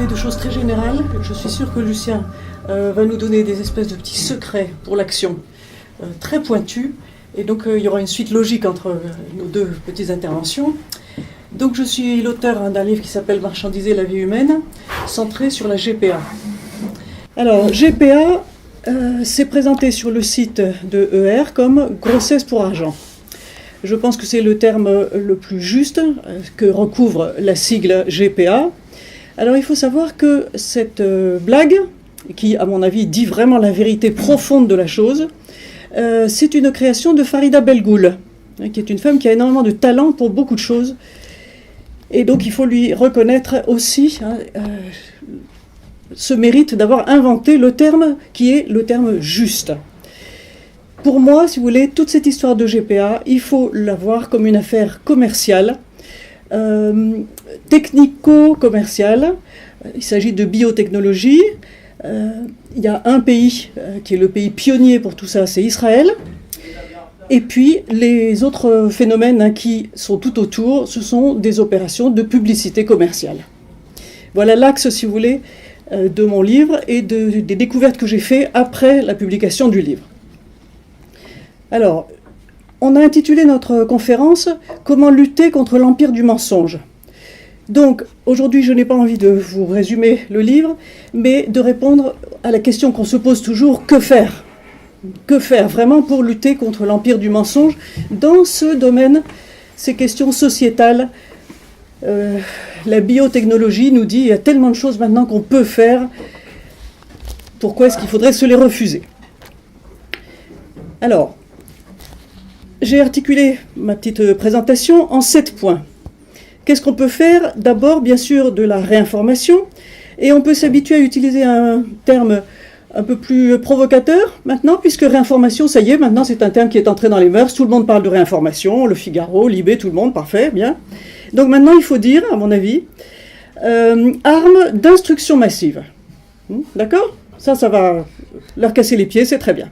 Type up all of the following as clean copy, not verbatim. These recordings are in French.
de choses très générales. Je suis sûre que Lucien va nous donner des espèces de petits secrets pour l'action très pointus. Et donc il y aura une suite logique entre nos deux petites interventions. Donc je suis l'auteur d'un livre qui s'appelle Marchandiser la vie humaine, centré sur la GPA. Alors GPA, c'est présenté sur le site de ER comme grossesse pour argent. Je pense que c'est le terme le plus juste que recouvre la sigle GPA. Alors il faut savoir que cette blague, qui à mon avis dit vraiment la vérité profonde de la chose, c'est une création de Farida Belgoul, qui est une femme qui a énormément de talent pour beaucoup de choses. Et donc il faut lui reconnaître aussi ce mérite d'avoir inventé le terme qui est le terme juste. Pour moi, si vous voulez, toute cette histoire de GPA, il faut la voir comme une affaire commerciale, technico-commerciale. Il s'agit de biotechnologie. Il y a un pays qui est le pays pionnier pour tout ça, c'est Israël. Et puis les autres phénomènes qui sont tout autour, ce sont des opérations de publicité commerciale. Voilà l'axe, si vous voulez, de mon livre et des découvertes que j'ai faites après la publication du livre. Alors, on a intitulé notre conférence « Comment lutter contre l'empire du mensonge ». Donc, aujourd'hui, je n'ai pas envie de vous résumer le livre, mais de répondre à la question qu'on se pose toujours, que faire ? Que faire vraiment pour lutter contre l'empire du mensonge dans ce domaine, ces questions sociétales. La biotechnologie nous dit qu'il y a tellement de choses maintenant qu'on peut faire, pourquoi est-ce qu'il faudrait se les refuser ? Alors, j'ai articulé ma petite présentation en 7 points. Qu'est-ce qu'on peut faire ? D'abord, bien sûr, de la réinformation, et on peut s'habituer à utiliser un terme un peu plus provocateur maintenant, puisque réinformation, ça y est, maintenant c'est un terme qui est entré dans les mœurs, tout le monde parle de réinformation, Le Figaro, Libé, tout le monde, parfait, bien. Donc maintenant, il faut dire, à mon avis, armes d'instruction massive. D'accord ? Ça va leur casser les pieds, c'est très bien.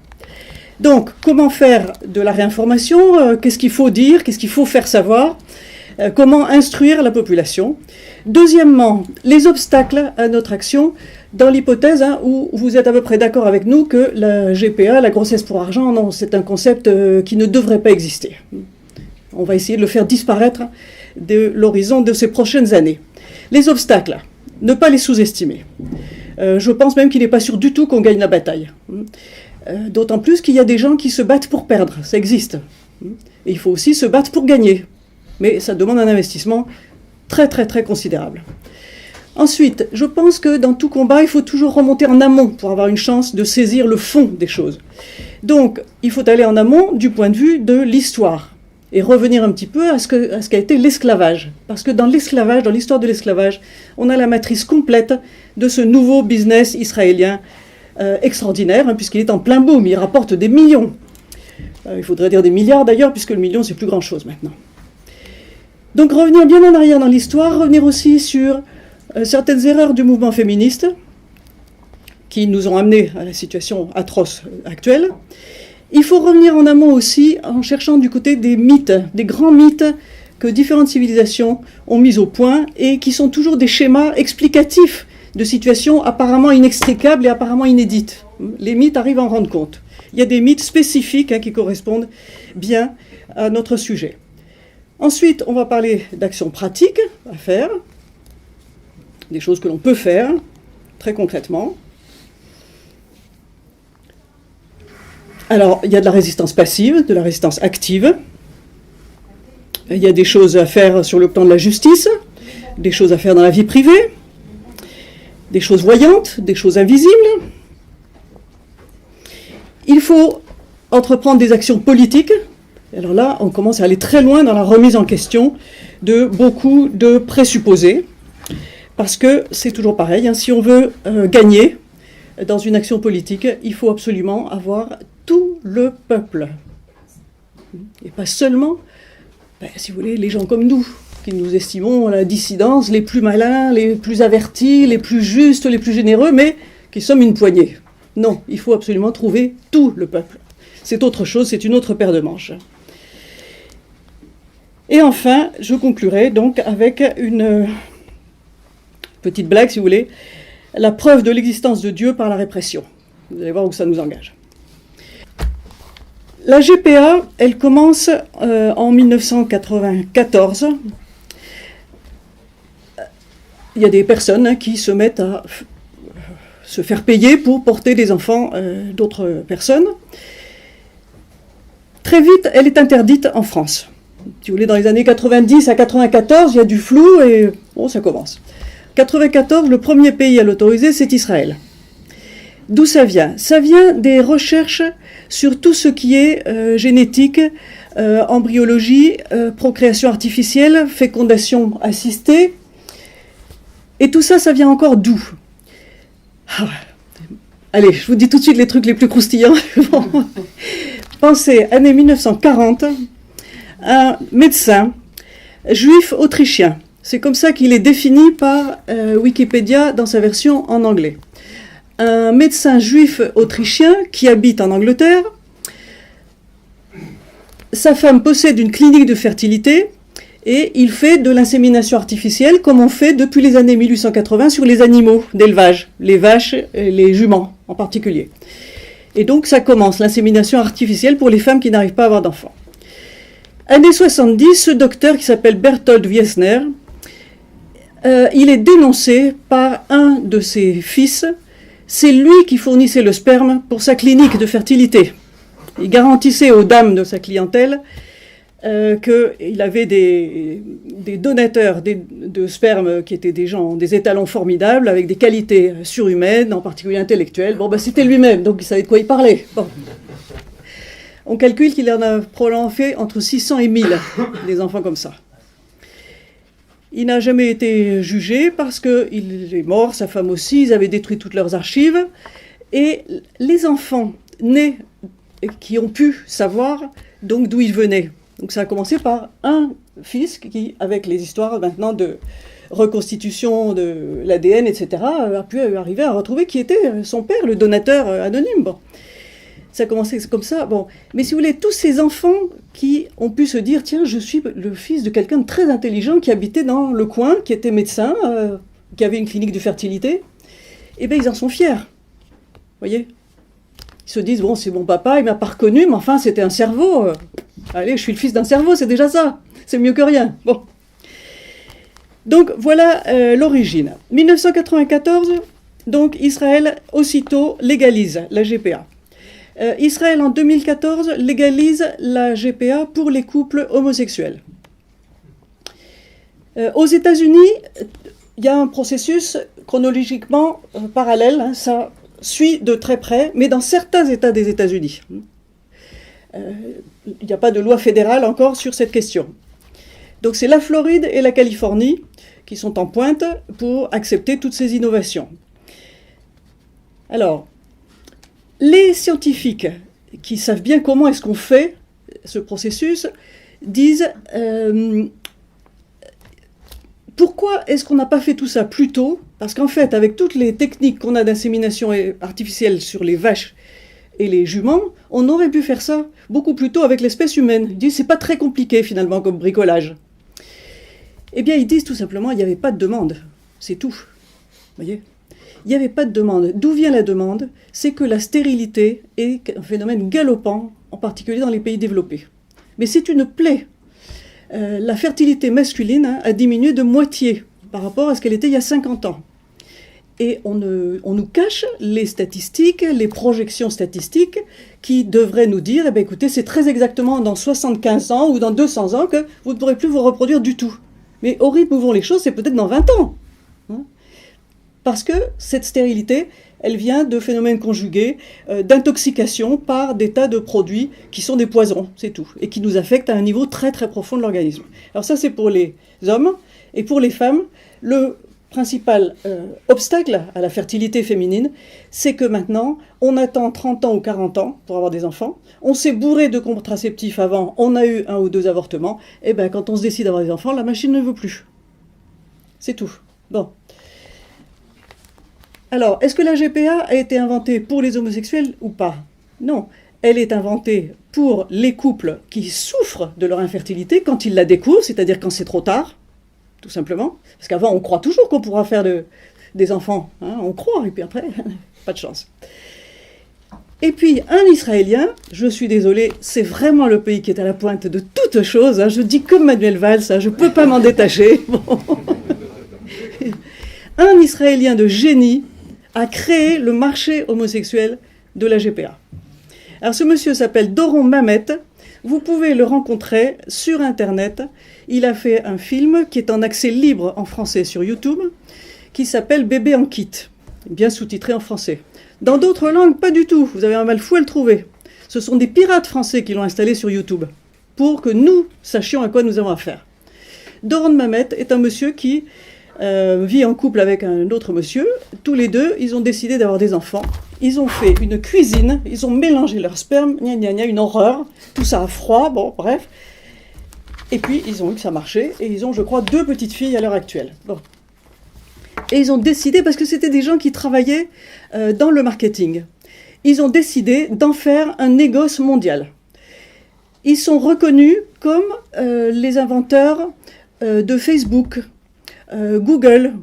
Donc, comment faire de la réinformation ? Qu'est-ce qu'il faut dire ? Qu'est-ce qu'il faut faire savoir ? Comment instruire la population ? Deuxièmement, les obstacles à notre action, dans l'hypothèse où vous êtes à peu près d'accord avec nous que la GPA, la grossesse pour argent, non, c'est un concept qui ne devrait pas exister. On va essayer de le faire disparaître de l'horizon de ces prochaines années. Les obstacles, ne pas les sous-estimer. Je pense même qu'il n'est pas sûr du tout qu'on gagne la bataille. D'autant plus qu'il y a des gens qui se battent pour perdre, ça existe. Et il faut aussi se battre pour gagner. Mais ça demande un investissement très très très considérable. Ensuite, je pense que dans tout combat, il faut toujours remonter en amont pour avoir une chance de saisir le fond des choses. Donc, il faut aller en amont du point de vue de l'histoire et revenir un petit peu à ce qu'a été l'esclavage. Parce que dans l'esclavage, dans l'histoire de l'esclavage, on a la matrice complète de ce nouveau business israélien extraordinaire, puisqu'il est en plein boom, il rapporte des millions. Il faudrait dire des milliards d'ailleurs, puisque le million, c'est plus grand-chose maintenant. Donc revenir bien en arrière dans l'histoire, revenir aussi sur certaines erreurs du mouvement féministe qui nous ont amenés à la situation atroce actuelle. Il faut revenir en amont aussi en cherchant du côté des mythes, des grands mythes que différentes civilisations ont mis au point et qui sont toujours des schémas explicatifs de situations apparemment inextricables et apparemment inédites. Les mythes arrivent à en rendre compte. Il y a des mythes spécifiques qui correspondent bien à notre sujet. Ensuite, on va parler d'actions pratiques à faire, des choses que l'on peut faire très concrètement. Alors, il y a de la résistance passive, de la résistance active. Il y a des choses à faire sur le plan de la justice, des choses à faire dans la vie privée, des choses voyantes, des choses invisibles. Il faut entreprendre des actions politiques. Alors là, on commence à aller très loin dans la remise en question de beaucoup de présupposés, parce que c'est toujours pareil, si on veut gagner dans une action politique, il faut absolument avoir tout le peuple. Et pas seulement, si vous voulez, les gens comme nous, qui nous estimons la dissidence, les plus malins, les plus avertis, les plus justes, les plus généreux, mais qui sommes une poignée. Non, il faut absolument trouver tout le peuple. C'est autre chose, c'est une autre paire de manches. Et enfin, je conclurai donc avec une petite blague si vous voulez, la preuve de l'existence de Dieu par la répression. Vous allez voir où ça nous engage. La GPA, elle commence en 1994. Il y a des personnes qui se mettent à se faire payer pour porter des enfants d'autres personnes. Très vite, elle est interdite en France. Si vous voulez, dans les années 90 à 94, il y a du flou et bon, ça commence. 94, le premier pays à l'autoriser, c'est Israël. D'où ça vient? Ça vient des recherches sur tout ce qui est génétique, embryologie, procréation artificielle, fécondation assistée. Et tout ça, ça vient encore d'où? Allez, je vous dis tout de suite les trucs les plus croustillants. Pensez, année 1940, un médecin juif autrichien. C'est comme ça qu'il est défini par Wikipédia dans sa version en anglais. Un médecin juif autrichien qui habite en Angleterre. Sa femme possède une clinique de fertilité et il fait de l'insémination artificielle comme on fait depuis les années 1880 sur les animaux d'élevage, les vaches et les juments en particulier. Et donc ça commence, l'insémination artificielle pour les femmes qui n'arrivent pas à avoir d'enfants. Années 70, ce docteur qui s'appelle Berthold Wiesner, il est dénoncé par un de ses fils. C'est lui qui fournissait le sperme pour sa clinique de fertilité. Il garantissait aux dames de sa clientèle qu'il avait des donateurs de sperme qui étaient des gens, des étalons formidables, avec des qualités surhumaines, en particulier intellectuelles. Bon, ben, c'était lui-même, donc il savait de quoi il parlait. Bon. On calcule qu'il en a probablement fait entre 600 et 1000, des enfants comme ça. Il n'a jamais été jugé parce qu'il est mort, sa femme aussi, ils avaient détruit toutes leurs archives. Et les enfants nés qui ont pu savoir donc d'où ils venaient. Donc ça a commencé par un fils qui, avec les histoires maintenant de reconstitution de l'ADN, etc., a pu arriver à retrouver qui était son père, le donateur anonyme. Bon. Ça a commencé comme ça. Bon. Mais si vous voulez, tous ces enfants qui ont pu se dire, tiens, je suis le fils de quelqu'un de très intelligent qui habitait dans le coin, qui était médecin, qui avait une clinique de fertilité, eh bien, ils en sont fiers. Vous voyez? Ils se disent, bon, c'est mon papa, il m'a pas reconnu, mais enfin, c'était un cerveau. Allez, je suis le fils d'un cerveau, c'est déjà ça. C'est mieux que rien. Bon. Donc, voilà l'origine. 1994, donc, Israël, aussitôt, légalise la GPA. Israël, en 2014, légalise la GPA pour les couples homosexuels. Aux États-Unis, il y a un processus chronologiquement parallèle, hein, ça suit de très près, mais dans certains États des États-Unis. Il n'y a pas de loi fédérale encore sur cette question. Donc c'est la Floride et la Californie qui sont en pointe pour accepter toutes ces innovations. Alors, les scientifiques qui savent bien comment est-ce qu'on fait ce processus disent pourquoi est-ce qu'on n'a pas fait tout ça plus tôt? Parce qu'en fait, avec toutes les techniques qu'on a d'insémination artificielle sur les vaches et les juments, on aurait pu faire ça beaucoup plus tôt avec l'espèce humaine. Ils disent c'est pas très compliqué finalement comme bricolage. Eh bien, ils disent tout simplement il n'y avait pas de demande. C'est tout. Vous voyez? Il n'y avait pas de demande. D'où vient la demande? C'est que la stérilité est un phénomène galopant, en particulier dans les pays développés. Mais c'est une plaie. La fertilité masculine a diminué de moitié par rapport à ce qu'elle était il y a 50 ans. Et on nous cache les statistiques, les projections statistiques qui devraient nous dire, eh bien, écoutez, c'est très exactement dans 75 ans ou dans 200 ans que vous ne pourrez plus vous reproduire du tout. Mais au rythme où vont les choses, c'est peut-être dans 20 ans. Hein, parce que cette stérilité, elle vient de phénomènes conjugués, d'intoxication par des tas de produits qui sont des poisons, c'est tout, et qui nous affectent à un niveau très très profond de l'organisme. Alors ça, c'est pour les hommes, et pour les femmes, le principal obstacle à la fertilité féminine, c'est que maintenant, on attend 30 ans ou 40 ans pour avoir des enfants, on s'est bourré de contraceptifs avant, on a eu 1 ou 2 avortements, et bien quand on se décide d'avoir des enfants, la machine ne veut plus. C'est tout. Bon. Alors, est-ce que la GPA a été inventée pour les homosexuels ou pas? Non. Elle est inventée pour les couples qui souffrent de leur infertilité quand ils la découvrent, c'est-à-dire quand c'est trop tard. tout simplement. Parce qu'avant, on croit toujours qu'on pourra faire des enfants. Hein, on croit, et puis après, pas de chance. Et puis, un Israélien, je suis désolée, c'est vraiment le pays qui est à la pointe de toutes choses. Hein, je dis comme Manuel Valls, hein, je ne peux pas m'en détacher. Bon. Un Israélien de génie a créé le marché homosexuel de la GPA. Alors, ce monsieur s'appelle Doron Mamet. Vous pouvez le rencontrer sur Internet. Il a fait un film qui est en accès libre en français sur YouTube, qui s'appelle Bébé en kit, bien sous-titré en français. Dans d'autres langues, pas du tout. Vous avez un mal fou à le trouver. Ce sont des pirates français qui l'ont installé sur YouTube, pour que nous sachions à quoi nous avons affaire. Doron Mamet est un monsieur qui vit en couple avec un autre monsieur. Tous les deux, ils ont décidé d'avoir des enfants. Ils ont fait une cuisine, ils ont mélangé leur sperme, une horreur, tout ça à froid, bon, bref. Et puis, ils ont vu que ça marchait, et ils ont, je crois, 2 petites filles à l'heure actuelle. Bon. Et ils ont décidé, parce que c'était des gens qui travaillaient dans le marketing, ils ont décidé d'en faire un négoce mondial. Ils sont reconnus comme les inventeurs de Facebook, Google,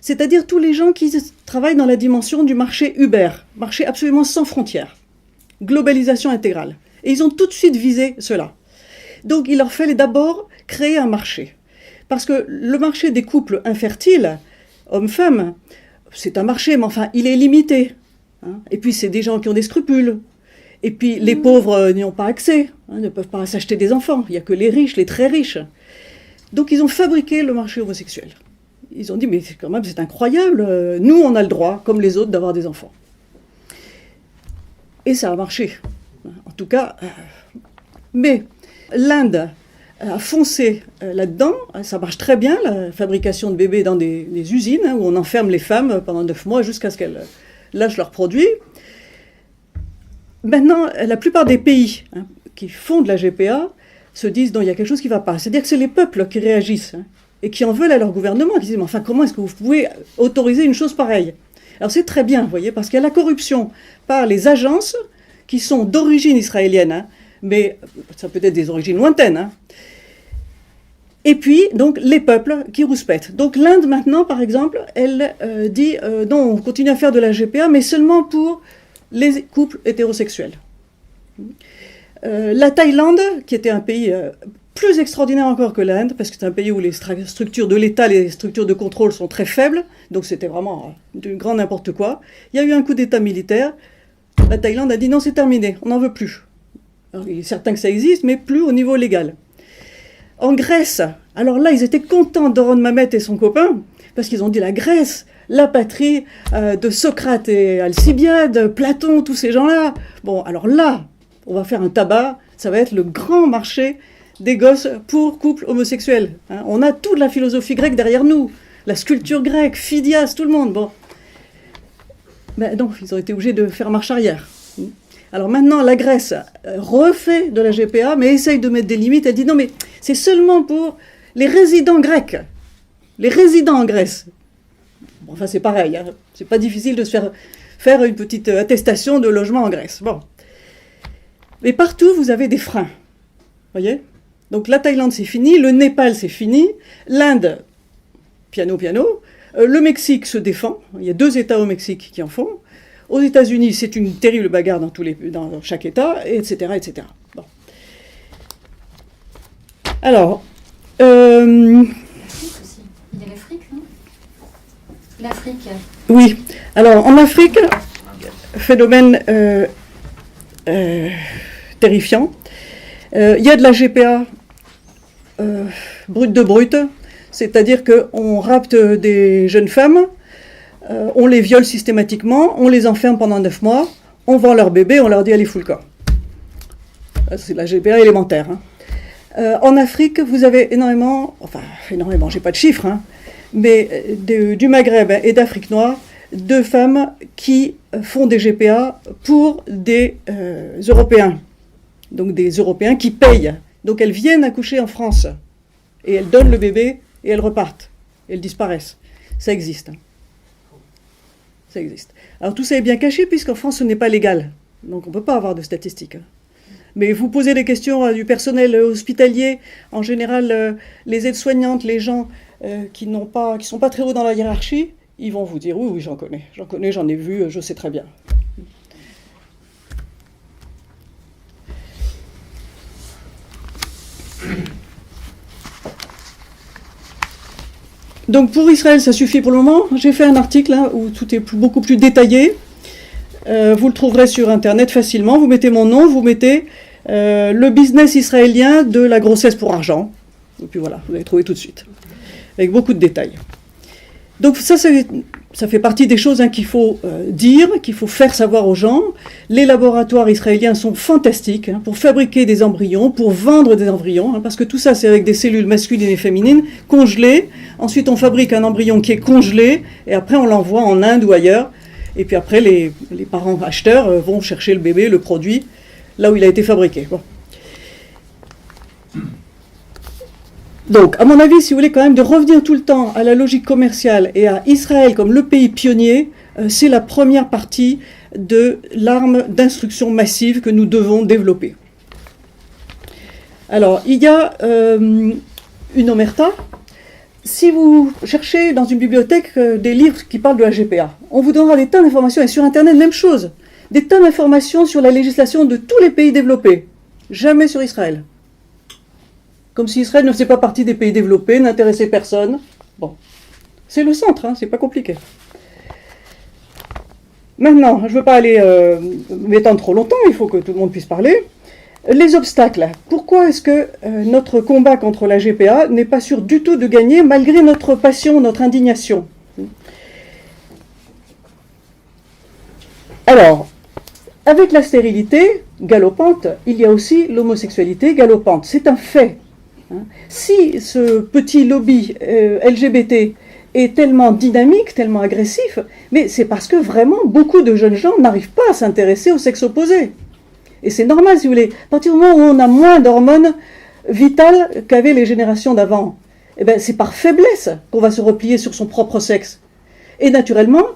c'est-à-dire tous les gens qui travaillent dans la dimension du marché Uber, marché absolument sans frontières, globalisation intégrale. Et ils ont tout de suite visé cela. Donc il leur fallait d'abord créer un marché. Parce que le marché des couples infertiles, hommes-femmes, c'est un marché, mais enfin, il est limité. Hein. Et puis, c'est des gens qui ont des scrupules. Et puis, les pauvres n'y ont pas accès, hein, ne peuvent pas s'acheter des enfants. Il n'y a que les riches, les très riches. Donc, ils ont fabriqué le marché homosexuel. Ils ont dit, mais quand même, c'est incroyable. Nous, on a le droit, comme les autres, d'avoir des enfants. Et ça a marché. En tout cas, mais l'Inde a foncé là-dedans, ça marche très bien, la fabrication de bébés dans des usines, hein, où on enferme les femmes pendant 9 mois jusqu'à ce qu'elles lâchent leurs produits. Maintenant, la plupart des pays qui font de la GPA se disent non, il y a quelque chose qui ne va pas. C'est-à-dire que c'est les peuples qui réagissent et qui en veulent à leur gouvernement, qui disent mais enfin, comment est-ce que vous pouvez autoriser une chose pareille? Alors c'est très bien, vous voyez, parce qu'il y a la corruption par les agences qui sont d'origine israélienne, hein, mais ça peut être des origines lointaines, hein. Et puis, donc, les peuples qui rouspètent. Donc, l'Inde, maintenant, par exemple, elle dit non, on continue à faire de la GPA, mais seulement pour les couples hétérosexuels. La Thaïlande, qui était un pays plus extraordinaire encore que l'Inde, parce que c'est un pays où les structures de l'État, les structures de contrôle sont très faibles, donc c'était vraiment du grand n'importe quoi. Il y a eu un coup d'État militaire. La Thaïlande a dit non, c'est terminé, on n'en veut plus. Alors, il est certain que ça existe, mais plus au niveau légal. En Grèce, alors là, ils étaient contents, Doron Mamet et son copain, parce qu'ils ont dit la Grèce, la patrie de Socrate et Alcibiade, Platon, tous ces gens-là. Bon, alors là, on va faire un tabac, ça va être le grand marché des gosses pour couples homosexuels. Hein. On a toute la philosophie grecque derrière nous, la sculpture grecque, Phidias, tout le monde. Bon. Ben non, ils ont été obligés de faire marche arrière. Alors maintenant, la Grèce refait de la GPA, mais essaye de mettre des limites. Elle dit non, mais c'est seulement pour les résidents grecs, les résidents en Grèce. Bon, enfin, c'est pareil, hein. C'est pas difficile de se faire une petite attestation de logement en Grèce. Bon. Mais partout, vous avez des freins. Voyez ? Donc la Thaïlande, c'est fini, le Népal, c'est fini, l'Inde, piano, piano, le Mexique se défend, il y a 2 États au Mexique qui en font. Aux États-Unis, c'est une terrible bagarre dans chaque État, etc., etc. Bon. Alors, Il y a l'Afrique, non? L'Afrique. Oui. Alors, en Afrique, phénomène terrifiant. Il y a de la GPA brute de brute, c'est-à-dire qu'on rapte des jeunes femmes, on les viole systématiquement, on les enferme pendant 9 mois, on vend leur bébé, on leur dit allez, fous le camp. C'est la GPA élémentaire. Hein. En Afrique, vous avez énormément, j'ai pas de chiffres, hein, mais du Maghreb et d'Afrique noire, de femmes qui font des GPA pour des Européens. Donc des Européens qui payent. Donc elles viennent accoucher en France. Et elles donnent le bébé et elles repartent. Elles disparaissent. Ça existe. Hein. Ça existe. Alors tout ça est bien caché puisqu'en France ce n'est pas légal. Donc on ne peut pas avoir de statistiques. Mais vous posez des questions du personnel hospitalier, en général les aides-soignantes, les gens qui sont pas très hauts dans la hiérarchie, ils vont vous dire oui, j'en connais, j'en ai vu, je sais très bien. Donc pour Israël, ça suffit pour le moment. J'ai fait un article hein, où tout est beaucoup plus détaillé. Vous le trouverez sur Internet facilement. Vous mettez mon nom, vous mettez le business israélien de la grossesse pour argent. Et puis voilà, vous allez trouver tout de suite. Avec beaucoup de détails. Donc ça fait partie des choses hein, qu'il faut dire, qu'il faut faire savoir aux gens. Les laboratoires israéliens sont fantastiques hein, pour fabriquer des embryons, pour vendre des embryons, hein, parce que tout ça c'est avec des cellules masculines et féminines congelées. Ensuite on fabrique un embryon qui est congelé et après on l'envoie en Inde ou ailleurs. Et puis après les parents acheteurs vont chercher le bébé, le produit, là où il a été fabriqué. Bon. Donc, à mon avis, si vous voulez quand même de revenir tout le temps à la logique commerciale et à Israël comme le pays pionnier, c'est la première partie de l'arme d'instruction massive que nous devons développer. Alors, il y a une omerta. Si vous cherchez dans une bibliothèque des livres qui parlent de la GPA, on vous donnera des tas d'informations, et sur Internet, même chose, des tas d'informations sur la législation de tous les pays développés, jamais sur Israël. Comme si Israël ne faisait pas partie des pays développés, n'intéressait personne. Bon, c'est le centre, hein, c'est pas compliqué. Maintenant, je ne veux pas aller m'étendre trop longtemps, il faut que tout le monde puisse parler. Les obstacles. Pourquoi est-ce que notre combat contre la GPA n'est pas sûr du tout de gagner malgré notre passion, notre indignation? Alors, avec la stérilité galopante, il y a aussi l'homosexualité galopante. C'est un fait. Si ce petit lobby LGBT est tellement dynamique, tellement agressif, mais c'est parce que vraiment beaucoup de jeunes gens n'arrivent pas à s'intéresser au sexe opposé. Et c'est normal, si vous voulez. À partir du moment où on a moins d'hormones vitales qu'avaient les générations d'avant, eh ben, c'est par faiblesse qu'on va se replier sur son propre sexe. Et naturellement,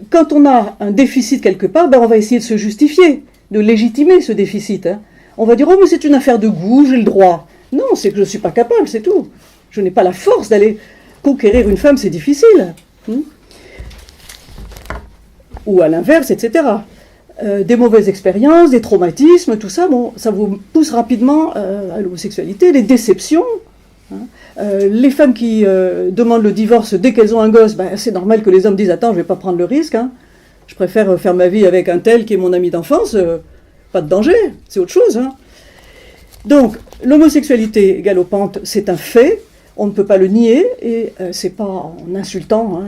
quand on a un déficit quelque part, ben, on va essayer de se justifier, de légitimer ce déficit. Hein. On va dire « Oh, mais c'est une affaire de goût, j'ai le droit ». Non, c'est que je ne suis pas capable, c'est tout. Je n'ai pas la force d'aller conquérir une femme, c'est difficile. Ou à l'inverse, etc. Des mauvaises expériences, des traumatismes, tout ça, bon, ça vous pousse rapidement à l'homosexualité, les déceptions. Les femmes qui demandent le divorce dès qu'elles ont un gosse, ben, c'est normal que les hommes disent « Attends, je ne vais pas prendre le risque. Hein. Je préfère faire ma vie avec un tel qui est mon ami d'enfance. Pas de danger, c'est autre chose. Hein. » Donc, l'homosexualité galopante, c'est un fait, on ne peut pas le nier, et c'est pas en insultant hein,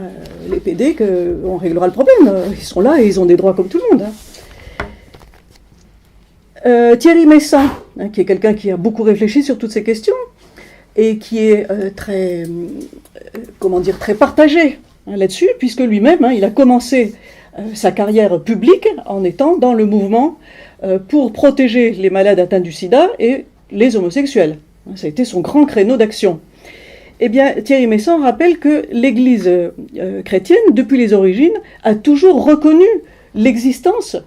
les PD qu'on réglera le problème. Ils sont là et ils ont des droits comme tout le monde. Hein. Thierry Meyssan, hein, qui est quelqu'un qui a beaucoup réfléchi sur toutes ces questions, et qui est très partagé hein, là-dessus, puisque lui-même, hein, il a commencé sa carrière publique en étant dans le mouvement pour protéger les malades atteints du sida et les homosexuels. Ça a été son grand créneau d'action. Eh bien, Thierry Meyssan rappelle que l'Église chrétienne, depuis les origines, a toujours reconnu l'existence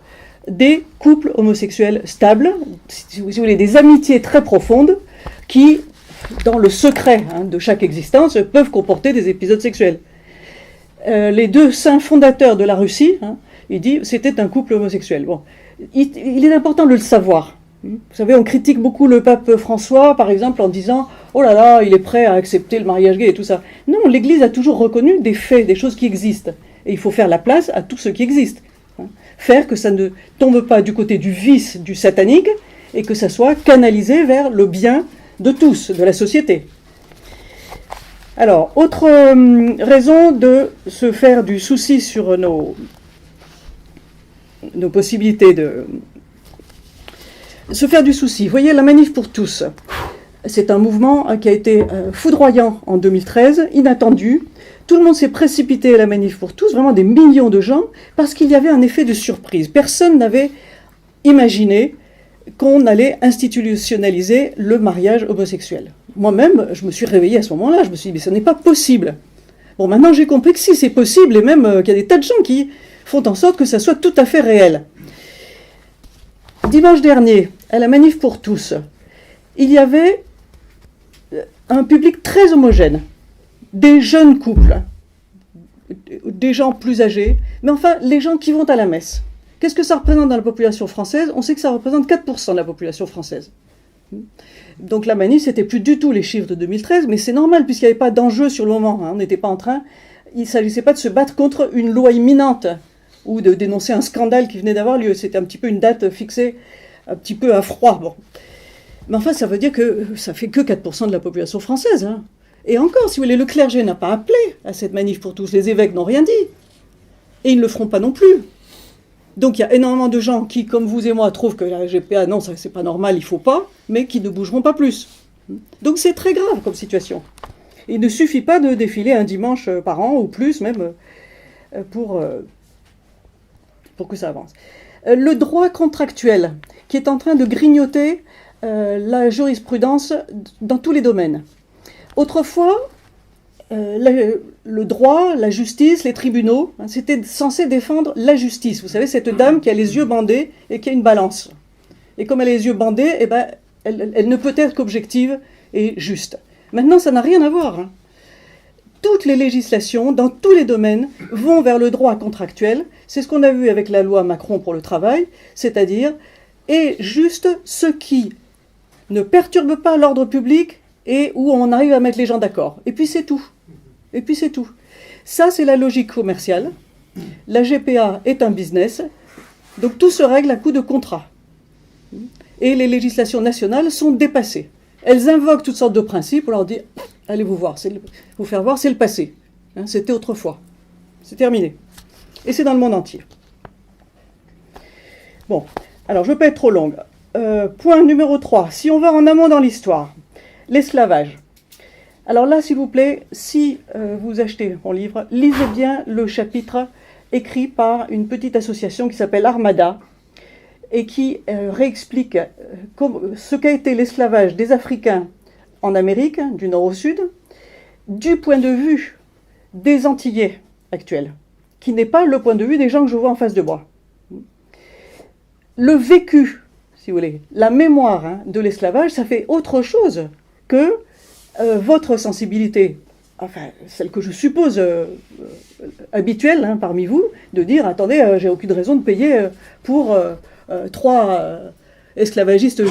des couples homosexuels stables, si vous voulez, des amitiés très profondes qui, dans le secret hein, de chaque existence, peuvent comporter des épisodes sexuels. Les deux saints fondateurs de la Russie, hein, il dit c'était un couple homosexuel. Bon. Il est important de le savoir. Vous savez, on critique beaucoup le pape François, par exemple, en disant « Oh là là, il est prêt à accepter le mariage gay et tout ça ». Non, l'Église a toujours reconnu des faits, des choses qui existent. Et il faut faire la place à tout ce qui existe. Faire que ça ne tombe pas du côté du vice, du satanique, et que ça soit canalisé vers le bien de tous, de la société. Alors, autre raison de se faire du souci sur nos possibilités de se faire du souci. Vous voyez, la Manif pour tous, c'est un mouvement qui a été foudroyant en 2013, inattendu. Tout le monde s'est précipité à la Manif pour tous, vraiment des millions de gens, parce qu'il y avait un effet de surprise. Personne n'avait imaginé qu'on allait institutionnaliser le mariage homosexuel. Moi-même, je me suis réveillée à ce moment-là, je me suis dit, mais ce n'est pas possible. Bon, maintenant j'ai compris que si c'est possible, et même qu'il y a des tas de gens qui font en sorte que ça soit tout à fait réel. Dimanche dernier, à la Manif pour tous, il y avait un public très homogène. des jeunes couples, des gens plus âgés, mais enfin les gens qui vont à la messe. Qu'est-ce que ça représente dans la population française? On sait que ça représente 4% de la population française. Donc la manif, c'était plus du tout les chiffres de 2013, mais c'est normal puisqu'il n'y avait pas d'enjeu sur le moment. On n'était pas en train, il ne s'agissait pas de se battre contre une loi imminente ou de dénoncer un scandale qui venait d'avoir lieu. C'était un petit peu une date fixée, un petit peu à froid. Bon. Mais enfin, ça veut dire que ça fait que 4% de la population française. Et encore, si vous voulez, le clergé n'a pas appelé à cette manif pour tous, les évêques n'ont rien dit. Et ils ne le feront pas non plus. Donc il y a énormément de gens qui, comme vous et moi, trouvent que la GPA, non, ça c'est pas normal, il ne faut pas, mais qui ne bougeront pas plus. Donc c'est très grave comme situation. Il ne suffit pas de défiler un dimanche par an, ou plus même, pour que ça avance. Le droit contractuel, qui est en train de grignoter la jurisprudence dans tous les domaines. Autrefois, le droit, la justice, les tribunaux, c'était censé défendre la justice. Vous savez, cette dame qui a les yeux bandés et qui a une balance. Et comme elle a les yeux bandés, eh ben, elle ne peut être qu'objective et juste. Maintenant, ça n'a rien à voir. Toutes les législations, dans tous les domaines, vont vers le droit contractuel. C'est ce qu'on a vu avec la loi Macron pour le travail, c'est-à-dire, et juste ce qui ne perturbe pas l'ordre public et où on arrive à mettre les gens d'accord. Et puis c'est tout. Et puis c'est tout. Ça, c'est la logique commerciale. La GPA est un business. Donc tout se règle à coup de contrat. Et les législations nationales sont dépassées. Elles invoquent toutes sortes de principes. On leur dit, allez vous voir, vous faire voir, c'est le passé. C'était autrefois. C'est terminé. Et c'est dans le monde entier. Bon, alors je ne veux pas être trop longue. Point numéro 3. Si on va en amont dans l'histoire, l'esclavage. Alors là, s'il vous plaît, si vous achetez mon livre, lisez bien le chapitre écrit par une petite association qui s'appelle Armada et qui réexplique ce qu'a été l'esclavage des Africains en Amérique, du nord au sud, du point de vue des Antillais actuels, qui n'est pas le point de vue des gens que je vois en face de moi. Le vécu, si vous voulez, la mémoire de l'esclavage, ça fait autre chose que votre sensibilité, enfin celle que je suppose habituelle parmi vous, de dire attendez, j'ai aucune raison de payer pour 3 esclavagistes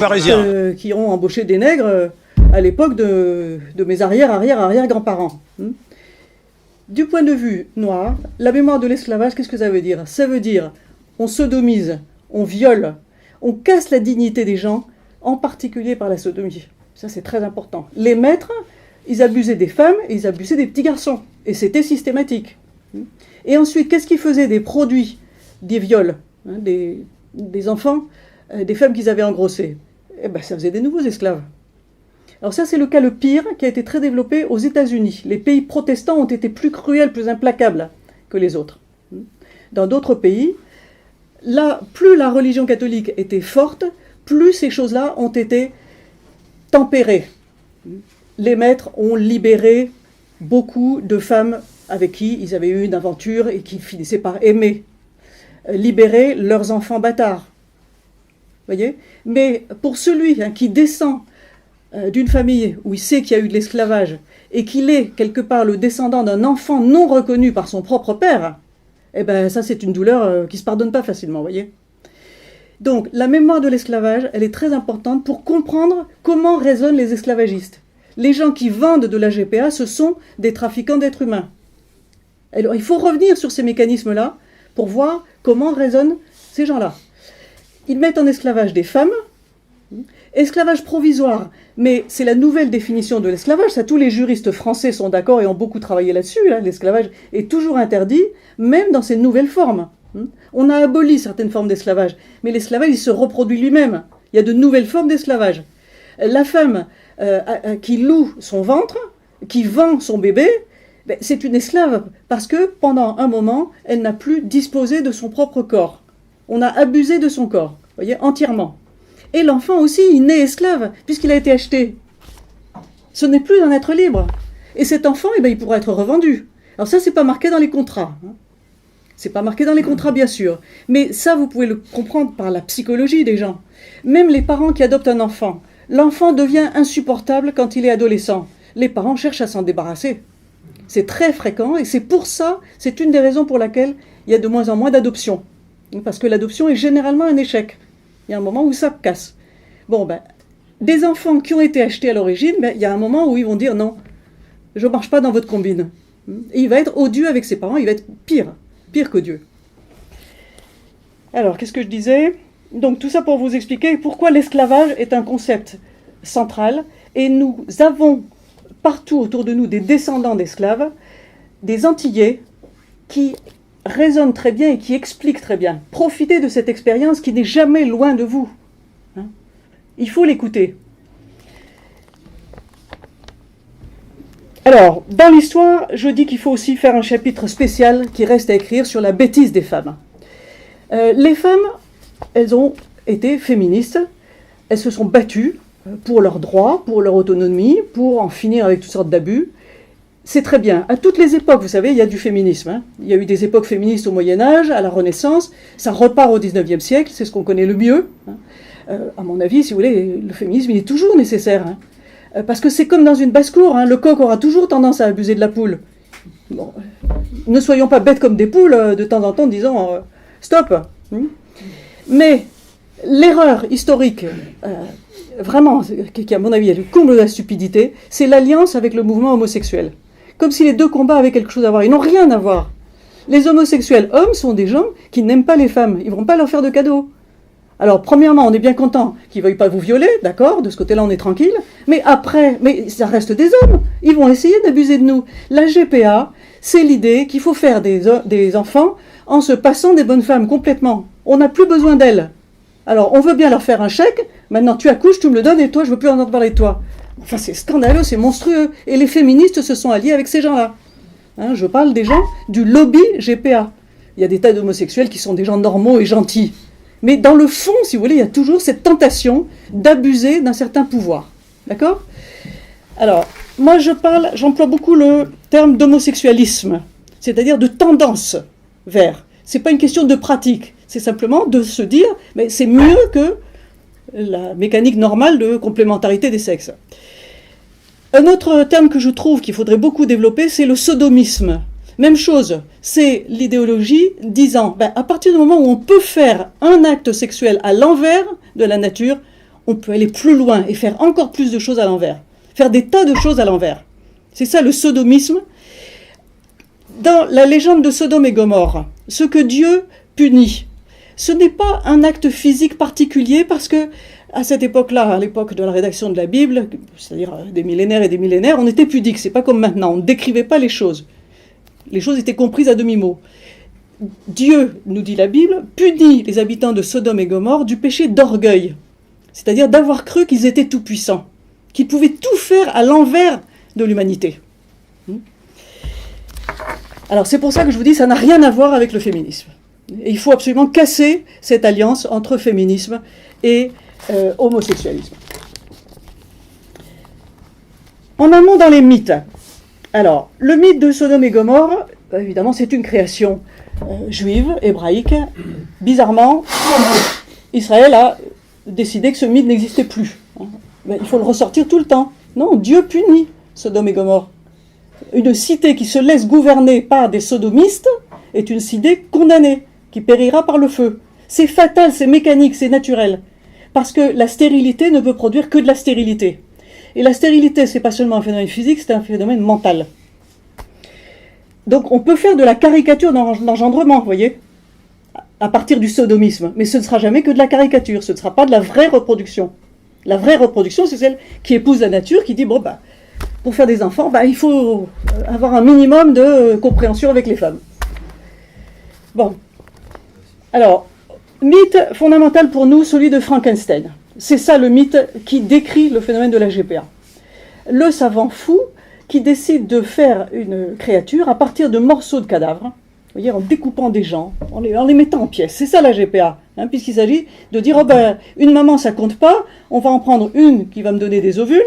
qui ont embauché des nègres à l'époque de mes arrière-grands-parents. Du point de vue noir, la mémoire de l'esclavage, qu'est-ce que ça veut dire? Ça veut dire on sodomise, on viole, on casse la dignité des gens, en particulier par la sodomie. Ça, c'est très important. Les maîtres, ils abusaient des femmes et ils abusaient des petits garçons. Et c'était systématique. Et ensuite, qu'est-ce qu'ils faisaient des produits, des viols, des enfants, des femmes qu'ils avaient engrossées? Eh bien, ça faisait des nouveaux esclaves. Alors ça, c'est le cas le pire qui a été très développé aux États-Unis. Les pays protestants ont été plus cruels, plus implacables que les autres. Dans d'autres pays, là, plus la religion catholique était forte, plus ces choses-là ont été tempérées. Les maîtres ont libéré beaucoup de femmes avec qui ils avaient eu une aventure et qui finissaient par aimer. Libérer leurs enfants bâtards. Voyez ? Mais pour celui qui descend d'une famille où il sait qu'il y a eu de l'esclavage et qu'il est quelque part le descendant d'un enfant non reconnu par son propre père, eh ben ça c'est une douleur qui ne se pardonne pas facilement, voyez. Donc la mémoire de l'esclavage, elle est très importante pour comprendre comment raisonnent les esclavagistes. Les gens qui vendent de la GPA, ce sont des trafiquants d'êtres humains. Alors il faut revenir sur ces mécanismes-là pour voir comment raisonnent ces gens-là. Ils mettent en esclavage des femmes, esclavage provisoire, mais c'est la nouvelle définition de l'esclavage, ça tous les juristes français sont d'accord et ont beaucoup travaillé là-dessus, l'esclavage est toujours interdit, même dans ses nouvelles formes. On a aboli certaines formes d'esclavage, mais l'esclavage il se reproduit lui-même, il y a de nouvelles formes d'esclavage. La femme qui loue son ventre, qui vend son bébé, c'est une esclave, parce que pendant un moment, elle n'a plus disposé de son propre corps. On a abusé de son corps, voyez, entièrement. Et l'enfant aussi, il naît esclave, puisqu'il a été acheté. Ce n'est plus un être libre. Et cet enfant, il pourra être revendu. Alors ça, c'est pas marqué dans les contrats. C'est pas marqué dans les contrats, bien sûr. Mais ça, vous pouvez le comprendre par la psychologie des gens. Même les parents qui adoptent un enfant, l'enfant devient insupportable quand il est adolescent. Les parents cherchent à s'en débarrasser. C'est très fréquent et c'est pour ça, c'est une des raisons pour laquelle il y a de moins en moins d'adoptions. Parce que l'adoption est généralement un échec. Il y a un moment où ça casse. Bon, des enfants qui ont été achetés à l'origine, il y a un moment où ils vont dire non, je ne marche pas dans votre combine. Et il va être odieux avec ses parents, il va être pire que Dieu. Alors, qu'est-ce que je disais ? Donc, tout ça pour vous expliquer pourquoi l'esclavage est un concept central. Et nous avons partout autour de nous des descendants d'esclaves, des Antillais, qui raisonnent très bien et qui expliquent très bien. Profitez de cette expérience qui n'est jamais loin de vous. Il faut l'écouter. Alors, dans l'histoire, je dis qu'il faut aussi faire un chapitre spécial qui reste à écrire sur la bêtise des femmes. Les femmes, elles ont été féministes, elles se sont battues pour leurs droits, pour leur autonomie, pour en finir avec toutes sortes d'abus. C'est très bien. À toutes les époques, vous savez, il y a du féminisme. Il y a eu des époques féministes au Moyen-Âge, à la Renaissance, ça repart au XIXe siècle, c'est ce qu'on connaît le mieux. À mon avis, si vous voulez, le féminisme, il est toujours nécessaire. Parce que c'est comme dans une basse-cour, le coq aura toujours tendance à abuser de la poule. Bon, ne soyons pas bêtes comme des poules, de temps en temps, disons stop. Mais l'erreur historique, vraiment, qui à mon avis est le comble de la stupidité, c'est l'alliance avec le mouvement homosexuel. Comme si les deux combats avaient quelque chose à voir. Ils n'ont rien à voir. Les homosexuels hommes sont des gens qui n'aiment pas les femmes. Ils ne vont pas leur faire de cadeaux. Alors, premièrement, on est bien content qu'ils ne veuillent pas vous violer, d'accord, de ce côté-là, on est tranquille. Mais après, ça reste des hommes. Ils vont essayer d'abuser de nous. La GPA, c'est l'idée qu'il faut faire des enfants en se passant des bonnes femmes complètement. On n'a plus besoin d'elles. Alors, on veut bien leur faire un chèque. Maintenant, tu accouches, tu me le donnes, et toi, je ne veux plus entendre parler de toi. Enfin, c'est scandaleux, c'est monstrueux. Et les féministes se sont alliés avec ces gens-là. Je parle des gens du lobby GPA. Il y a des tas d'homosexuels qui sont des gens normaux et gentils. Mais dans le fond, si vous voulez, il y a toujours cette tentation d'abuser d'un certain pouvoir. D'accord ? Alors, moi, j'emploie beaucoup le terme d'homosexualisme, c'est-à-dire de tendance vers. Ce n'est pas une question de pratique, c'est simplement de se dire, mais c'est mieux que la mécanique normale de complémentarité des sexes. Un autre terme que je trouve qu'il faudrait beaucoup développer, c'est le sodomisme. Même chose, c'est l'idéologie disant, à partir du moment où on peut faire un acte sexuel à l'envers de la nature, on peut aller plus loin et faire encore plus de choses à l'envers. Faire des tas de choses à l'envers. C'est ça le sodomisme. Dans la légende de Sodome et Gomorrhe, ce que Dieu punit, ce n'est pas un acte physique particulier parce que à cette époque-là, à l'époque de la rédaction de la Bible, c'est-à-dire des millénaires et des millénaires, on était pudique, c'est pas comme maintenant, on ne décrivait pas les choses. Les choses étaient comprises à demi-mot. Dieu, nous dit la Bible, punit les habitants de Sodome et Gomorrhe du péché d'orgueil, c'est-à-dire d'avoir cru qu'ils étaient tout-puissants, qu'ils pouvaient tout faire à l'envers de l'humanité. Alors c'est pour ça que je vous dis, ça n'a rien à voir avec le féminisme. Et il faut absolument casser cette alliance entre féminisme et homosexualisme. En amont dans les mythes. Alors, le mythe de Sodome et Gomorrhe, évidemment, c'est une création juive, hébraïque. Bizarrement, Israël a décidé que ce mythe n'existait plus. Il faut le ressortir tout le temps. Non, Dieu punit Sodome et Gomorrhe. Une cité qui se laisse gouverner par des sodomistes est une cité condamnée, qui périra par le feu. C'est fatal, c'est mécanique, c'est naturel. Parce que la stérilité ne peut produire que de la stérilité. Et la stérilité, ce n'est pas seulement un phénomène physique, c'est un phénomène mental. Donc on peut faire de la caricature d'engendrement, vous voyez, à partir du sodomisme. Mais ce ne sera jamais que de la caricature, ce ne sera pas de la vraie reproduction. La vraie reproduction, c'est celle qui épouse la nature, qui dit, pour faire des enfants, il faut avoir un minimum de compréhension avec les femmes. Bon. Alors, mythe fondamental pour nous, celui de Frankenstein. C'est ça le mythe qui décrit le phénomène de la GPA. Le savant fou qui décide de faire une créature à partir de morceaux de cadavres, vous voyez, en découpant des gens, en les mettant en pièces. C'est ça la GPA, puisqu'il s'agit de dire, une maman ça compte pas, on va en prendre une qui va me donner des ovules,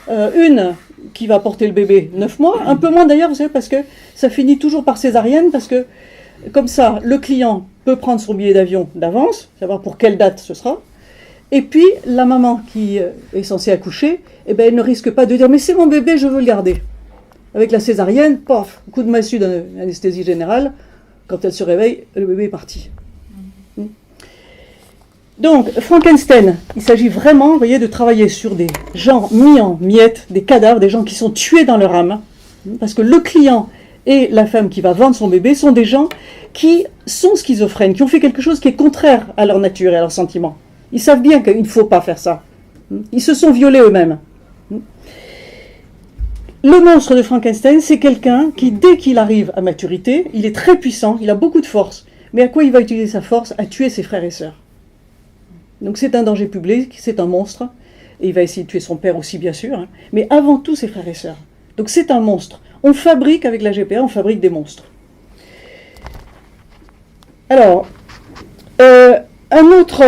une qui va porter le bébé 9 mois, un peu moins d'ailleurs, vous savez, parce que ça finit toujours par césarienne, parce que comme ça, le client peut prendre son billet d'avion d'avance, savoir pour quelle date ce sera, et puis la maman qui est censée accoucher, elle ne risque pas de dire « mais c'est mon bébé, je veux le garder ». Avec la césarienne, paf, coup de massue d'anesthésie générale. Quand elle se réveille, le bébé est parti. Donc, Frankenstein, il s'agit vraiment, vous voyez, de travailler sur des gens mis en miettes, des cadavres, des gens qui sont tués dans leur âme. Parce que le client et la femme qui va vendre son bébé sont des gens qui sont schizophrènes, qui ont fait quelque chose qui est contraire à leur nature et à leurs sentiments. Ils savent bien qu'il ne faut pas faire ça. Ils se sont violés eux-mêmes. Le monstre de Frankenstein, c'est quelqu'un qui, dès qu'il arrive à maturité, il est très puissant, il a beaucoup de force. Mais à quoi il va utiliser sa force? À tuer ses frères et sœurs. Donc c'est un danger public, c'est un monstre. Et il va essayer de tuer son père aussi, bien sûr. Hein, mais avant tout, ses frères et sœurs. Donc c'est un monstre. On fabrique, avec la GPA, on fabrique des monstres. Alors, un autre...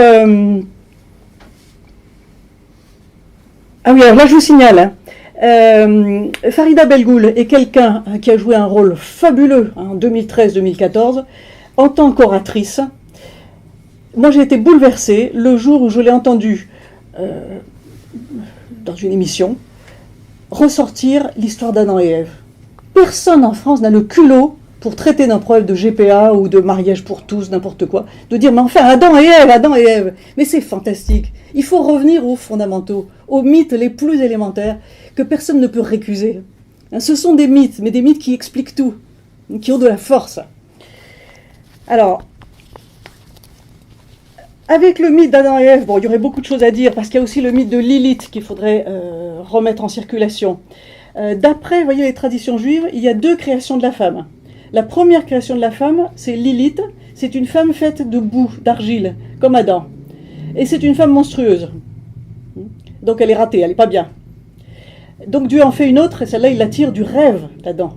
Ah oui, alors là je vous signale, hein, Farida Belgoul est quelqu'un qui a joué un rôle fabuleux en 2013-2014 en tant qu'oratrice. Moi j'ai été bouleversée le jour où je l'ai entendue dans une émission ressortir l'histoire d'Adam et Ève. Personne en France n'a le culot pour traiter d'un problème de GPA ou de mariage pour tous, n'importe quoi, de dire mais enfin Adam et Ève, mais c'est fantastique. Il faut revenir aux fondamentaux, aux mythes les plus élémentaires que personne ne peut récuser. Ce sont des mythes, mais des mythes qui expliquent tout, qui ont de la force. Alors, avec le mythe d'Adam et Ève, bon, il y aurait beaucoup de choses à dire, parce qu'il y a aussi le mythe de Lilith qu'il faudrait remettre en circulation. D'après, vous voyez, les traditions juives, il y a deux créations de la femme. La première création de la femme, c'est Lilith, c'est une femme faite de boue, d'argile, comme Adam. Et c'est une femme monstrueuse. Donc elle est ratée, elle n'est pas bien. Donc Dieu en fait une autre, et celle-là, il la tire du rêve d'Adam.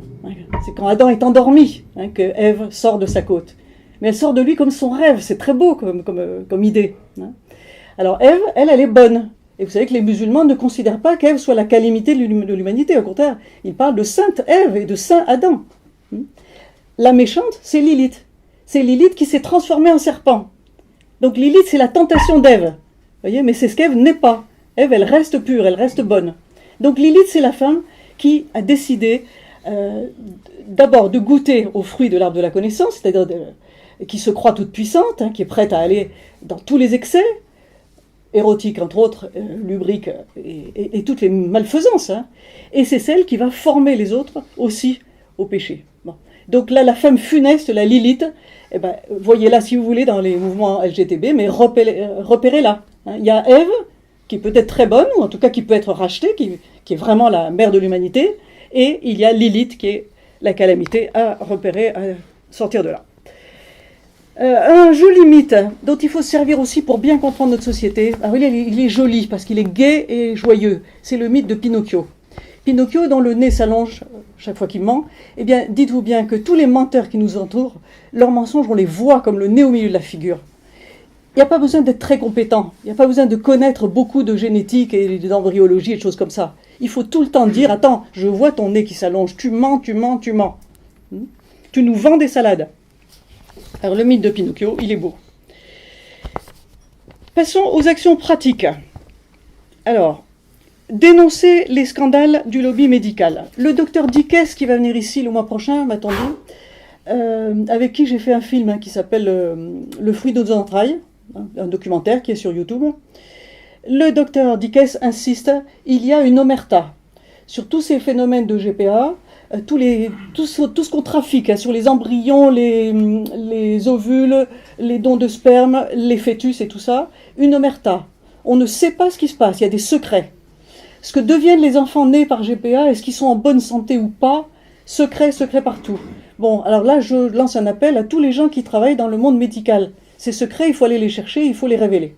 C'est quand Adam est endormi que Ève sort de sa côte. Mais elle sort de lui comme son rêve, c'est très beau comme idée. Alors Ève, elle est bonne. Et vous savez que les musulmans ne considèrent pas qu'Ève soit la calamité de l'humanité, au contraire. Ils parlent de sainte Ève et de saint Adam. La méchante, c'est Lilith. C'est Lilith qui s'est transformée en serpent. Donc Lilith, c'est la tentation d'Ève. Vous voyez, mais c'est ce qu'Ève n'est pas. Ève, elle reste pure, elle reste bonne. Donc Lilith, c'est la femme qui a décidé d'abord de goûter aux fruits de l'arbre de la connaissance, c'est-à-dire qui se croit toute puissante, qui est prête à aller dans tous les excès, érotiques entre autres, lubriques et toutes les malfaisances. Et c'est celle qui va former les autres aussi au péché. Bon. Donc là, la femme funeste, la Lilith, voyez-la si vous voulez dans les mouvements LGTB, mais repérez-la. Il y a Ève, qui peut être très bonne, ou en tout cas qui peut être rachetée, qui est vraiment la mère de l'humanité, et il y a Lilith, qui est la calamité à repérer, à sortir de là. Un joli mythe dont il faut se servir aussi pour bien comprendre notre société. Alors il est joli parce qu'il est gai et joyeux. C'est le mythe de Pinocchio. Pinocchio, dont le nez s'allonge chaque fois qu'il ment, eh bien, dites-vous bien que tous les menteurs qui nous entourent, leurs mensonges, on les voit comme le nez au milieu de la figure. Il n'y a pas besoin d'être très compétent. Il n'y a pas besoin de connaître beaucoup de génétique et d'embryologie et de choses comme ça. Il faut tout le temps dire, attends, je vois ton nez qui s'allonge, tu mens. Tu nous vends des salades. Alors le mythe de Pinocchio, il est beau. Passons aux actions pratiques. Alors, dénoncer les scandales du lobby médical. Le docteur Dickès, qui va venir ici le mois prochain, m'attendez, avec qui j'ai fait un film qui s'appelle Le fruit de nos entrailles, un documentaire qui est sur YouTube. Le docteur Dickès insiste, il y a une omerta sur tous ces phénomènes de GPA, tout ce qu'on trafique, sur les embryons, les ovules, les dons de sperme, les fœtus et tout ça, une omerta. On ne sait pas ce qui se passe, il y a des secrets. Ce que deviennent les enfants nés par GPA, est-ce qu'ils sont en bonne santé ou pas, secret partout. Bon, alors là, je lance un appel à tous les gens qui travaillent dans le monde médical. Ces secrets, il faut aller les chercher, il faut les révéler.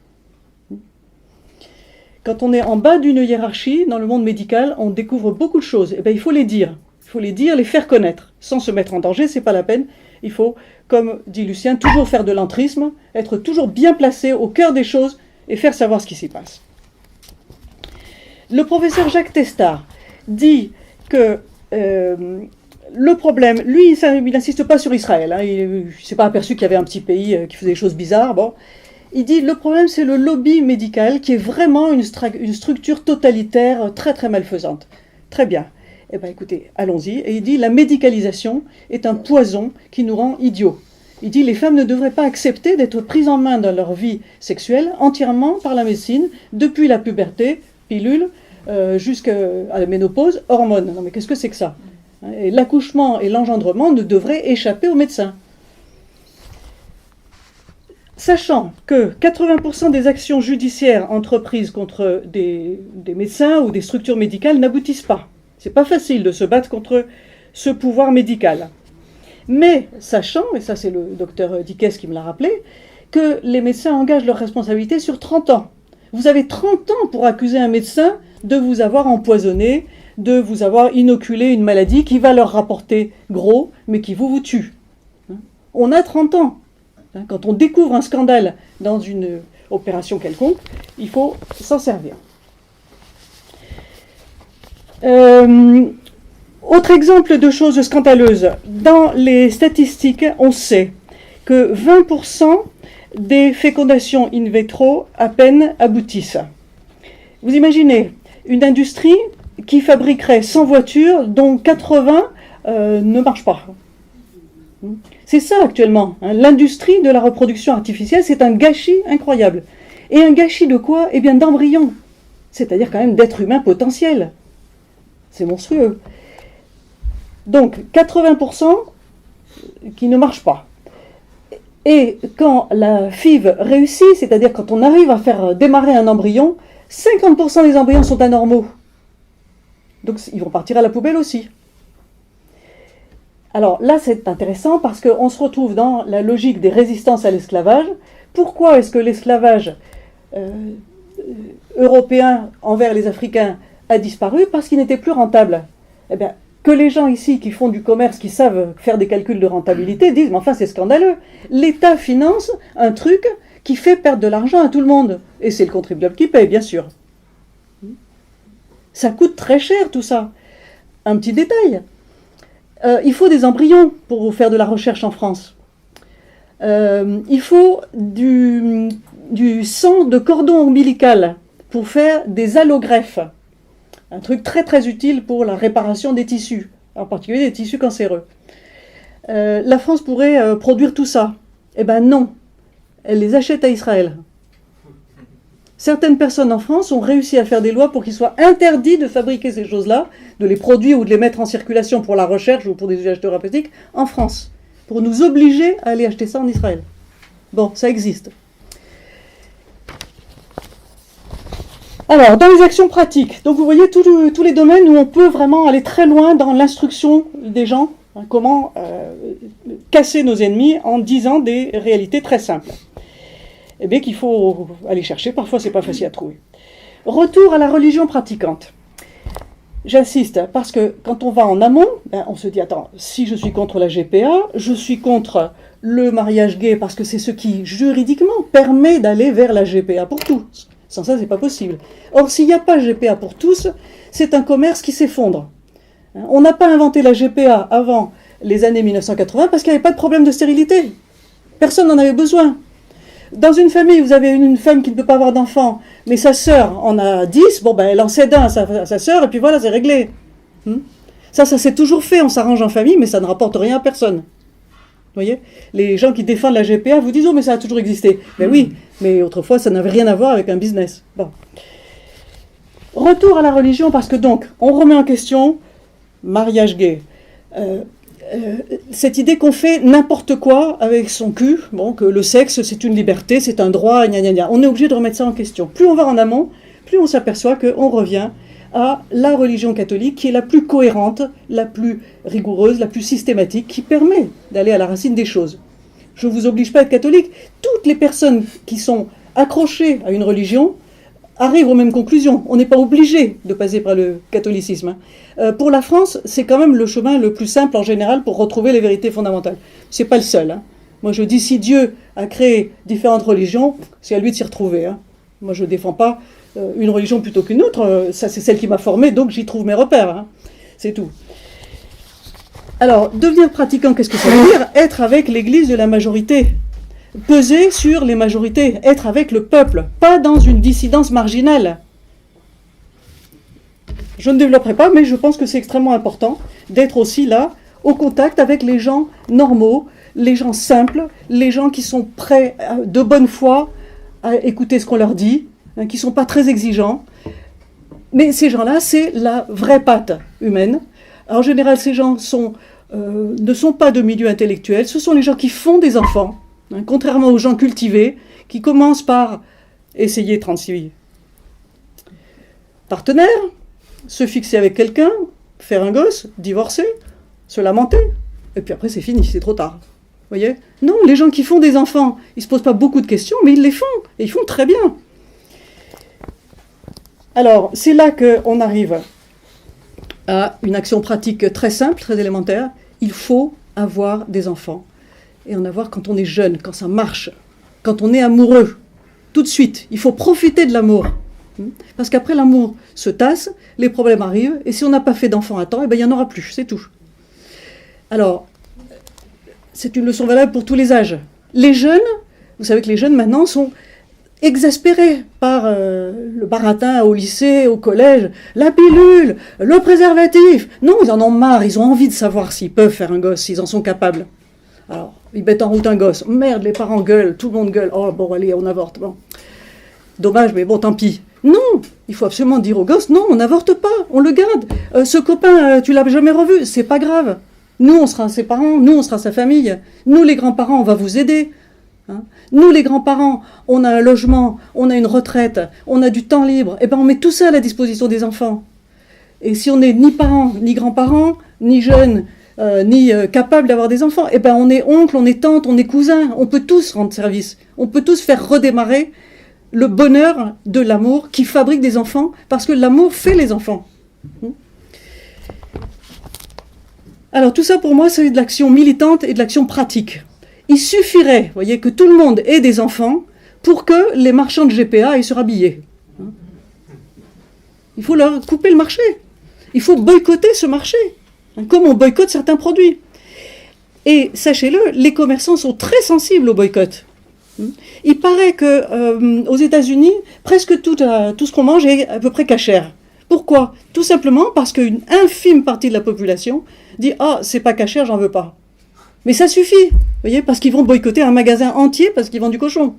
Quand on est en bas d'une hiérarchie, dans le monde médical, on découvre beaucoup de choses. Eh bien, il faut les dire. Il faut les dire, les faire connaître. Sans se mettre en danger, c'est pas la peine. Il faut, comme dit Lucien, toujours faire de l'entrisme, être toujours bien placé au cœur des choses et faire savoir ce qui s'y passe. Le professeur Jacques Testard dit que le problème, lui, il n'insiste pas sur Israël. Il ne s'est pas aperçu qu'il y avait un petit pays qui faisait des choses bizarres. Bon. Il dit le problème, c'est le lobby médical qui est vraiment une structure totalitaire très très malfaisante. Très bien. Eh bien écoutez, allons-y. Et il dit, la médicalisation est un poison qui nous rend idiots. Il dit, les femmes ne devraient pas accepter d'être prises en main dans leur vie sexuelle entièrement par la médecine, depuis la puberté, pilule, jusqu'à la ménopause, hormones. Non mais qu'est-ce que c'est que ça? Et l'accouchement et l'engendrement ne devraient échapper aux médecins. Sachant que 80% des actions judiciaires entreprises contre des médecins ou des structures médicales n'aboutissent pas. C'est pas facile de se battre contre ce pouvoir médical. Mais sachant, et ça c'est le docteur Dickès qui me l'a rappelé, que les médecins engagent leurs responsabilités sur 30 ans. Vous avez 30 ans pour accuser un médecin de vous avoir empoisonné, de vous avoir inoculé une maladie qui va leur rapporter gros, mais qui vous tue. On a 30 ans. Quand on découvre un scandale dans une opération quelconque, il faut s'en servir. Autre exemple de choses scandaleuses. Dans les statistiques, on sait que 20% des fécondations in vitro à peine aboutissent. Vous imaginez une industrie qui fabriquerait 100 voitures, dont 80 ne marchent pas. C'est ça actuellement. L'industrie de la reproduction artificielle, c'est un gâchis incroyable. Et un gâchis de quoi? Eh bien d'embryons. C'est-à-dire quand même d'êtres humains potentiels. C'est monstrueux. Donc 80% qui ne marchent pas. Et quand la FIV réussit, c'est-à-dire quand on arrive à faire démarrer un embryon, 50% des embryons sont anormaux. Donc ils vont partir à la poubelle aussi. Alors là, c'est intéressant parce qu'on se retrouve dans la logique des résistances à l'esclavage. Pourquoi est-ce que l'esclavage européen envers les Africains a disparu? Parce qu'il n'était plus rentable. Eh bien, que les gens ici qui font du commerce, qui savent faire des calculs de rentabilité, disent « mais enfin c'est scandaleux, l'État finance un truc qui fait perdre de l'argent à tout le monde. » Et c'est le contribuable qui paye, bien sûr. Ça coûte très cher tout ça. Un petit détail. Il faut des embryons pour faire de la recherche en France. Il faut du sang de cordon ombilical pour faire des allogreffes. Un truc très très utile pour la réparation des tissus, en particulier des tissus cancéreux. La France pourrait produire tout ça. Eh bien non, elle les achète à Israël. Certaines personnes en France ont réussi à faire des lois pour qu'il soit interdit de fabriquer ces choses-là, de les produire ou de les mettre en circulation pour la recherche ou pour des usages thérapeutiques en France, pour nous obliger à aller acheter ça en Israël. Bon, ça existe. Alors, dans les actions pratiques, donc vous voyez tous les domaines où on peut vraiment aller très loin dans l'instruction des gens, hein, comment casser nos ennemis en disant des réalités très simples. Eh bien qu'il faut aller chercher, parfois c'est pas facile à trouver. Retour à la religion pratiquante. J'insiste, parce que quand on va en amont, on se dit, attends, si je suis contre la GPA, je suis contre le mariage gay, parce que c'est ce qui, juridiquement, permet d'aller vers la GPA pour tous. Sans ça, c'est pas possible. Or, s'il n'y a pas GPA pour tous, c'est un commerce qui s'effondre. On n'a pas inventé la GPA avant les années 1980 parce qu'il n'y avait pas de problème de stérilité. Personne n'en avait besoin. Dans une famille, vous avez une femme qui ne peut pas avoir d'enfant, mais sa sœur en a 10, bon ben elle en cède un à sa sœur, et puis voilà, c'est réglé. Ça s'est toujours fait, on s'arrange en famille, mais ça ne rapporte rien à personne. Vous voyez? Les gens qui défendent la GPA vous disent « Oh, mais ça a toujours existé ». Ben oui, mais autrefois, ça n'avait rien à voir avec un business. Bon. Retour à la religion, parce que donc, on remet en question mariage gay. Cette idée qu'on fait n'importe quoi avec son cul, bon, que le sexe c'est une liberté, c'est un droit, gna gna gna. On est obligé de remettre ça en question. Plus on va en amont, plus on s'aperçoit qu'on revient à la religion catholique qui est la plus cohérente, la plus rigoureuse, la plus systématique, qui permet d'aller à la racine des choses. Je ne vous oblige pas à être catholique. Toutes les personnes qui sont accrochées à une religion arrivent aux mêmes conclusions. On n'est pas obligé de passer par le catholicisme. Pour la France, c'est quand même le chemin le plus simple en général pour retrouver les vérités fondamentales. C'est pas le seul. Moi je dis, si Dieu a créé différentes religions, c'est à lui de s'y retrouver. Moi je ne défends pas une religion plutôt qu'une autre. Ça c'est celle qui m'a formé, donc j'y trouve mes repères. C'est tout. Alors, devenir pratiquant, qu'est-ce que ça veut dire? Être avec l'église de la majorité. Peser sur les majorités, être avec le peuple, pas dans une dissidence marginale. Je ne développerai pas, mais je pense que c'est extrêmement important d'être aussi là, au contact avec les gens normaux, les gens simples, les gens qui sont prêts de bonne foi à écouter ce qu'on leur dit, hein, qui ne sont pas très exigeants. Mais ces gens-là, c'est la vraie patte humaine. En général, ces gens ne sont pas de milieu intellectuel, ce sont les gens qui font des enfants, hein, contrairement aux gens cultivés, qui commencent par essayer 36 partenaires, se fixer avec quelqu'un, faire un gosse, divorcer, se lamenter, et puis après c'est fini, c'est trop tard. Vous voyez ? Non, les gens qui font des enfants, ils ne se posent pas beaucoup de questions, mais ils les font, et ils font très bien. Alors, c'est là qu'on arrive à une action pratique très simple, très élémentaire. Il faut avoir des enfants. Et en avoir quand on est jeune, quand ça marche, quand on est amoureux. Tout de suite, il faut profiter de l'amour. Parce qu'après l'amour se tasse, les problèmes arrivent, et si on n'a pas fait d'enfants à temps, eh ben, il n'y en aura plus, c'est tout. Alors, c'est une leçon valable pour tous les âges. Les jeunes, vous savez que les jeunes maintenant sont exaspérés par le baratin au lycée, au collège, la pilule, le préservatif. Non, ils en ont marre, ils ont envie de savoir s'ils peuvent faire un gosse, s'ils en sont capables. Alors, ils mettent en route un gosse. Merde, les parents gueulent, tout le monde gueule. Oh, bon, allez, on avorte. Bon. Dommage, mais bon, tant pis. Non, il faut absolument dire au gosse, non, on n'avorte pas, on le garde. Ce copain, tu l'as jamais revu, c'est pas grave. Nous, on sera ses parents, nous, on sera sa famille. Nous, les grands-parents, on va vous aider. Hein. Nous, les grands-parents, on a un logement, on a une retraite, on a du temps libre. Eh bien, on met tout ça à la disposition des enfants. Et si on n'est ni parents, ni grands-parents, ni jeunes, ni capables d'avoir des enfants, eh bien, on est oncle, on est tante, on est cousin. On peut tous rendre service. On peut tous faire redémarrer le bonheur de l'amour qui fabrique des enfants, parce que l'amour fait les enfants. Alors tout ça pour moi c'est de l'action militante et de l'action pratique. Il suffirait, vous voyez, que tout le monde ait des enfants pour que les marchands de GPA aillent se rhabiller. Il faut leur couper le marché. Il faut boycotter ce marché, comme on boycotte certains produits. Et sachez-le, les commerçants sont très sensibles au boycott. Il paraît qu'aux États-Unis, presque tout ce qu'on mange est à peu près cachère. Pourquoi ? Tout simplement parce qu'une infime partie de la population dit « Ah, c'est pas cachère, j'en veux pas ». Mais ça suffit, vous voyez, parce qu'ils vont boycotter un magasin entier parce qu'ils vendent du cochon. Vous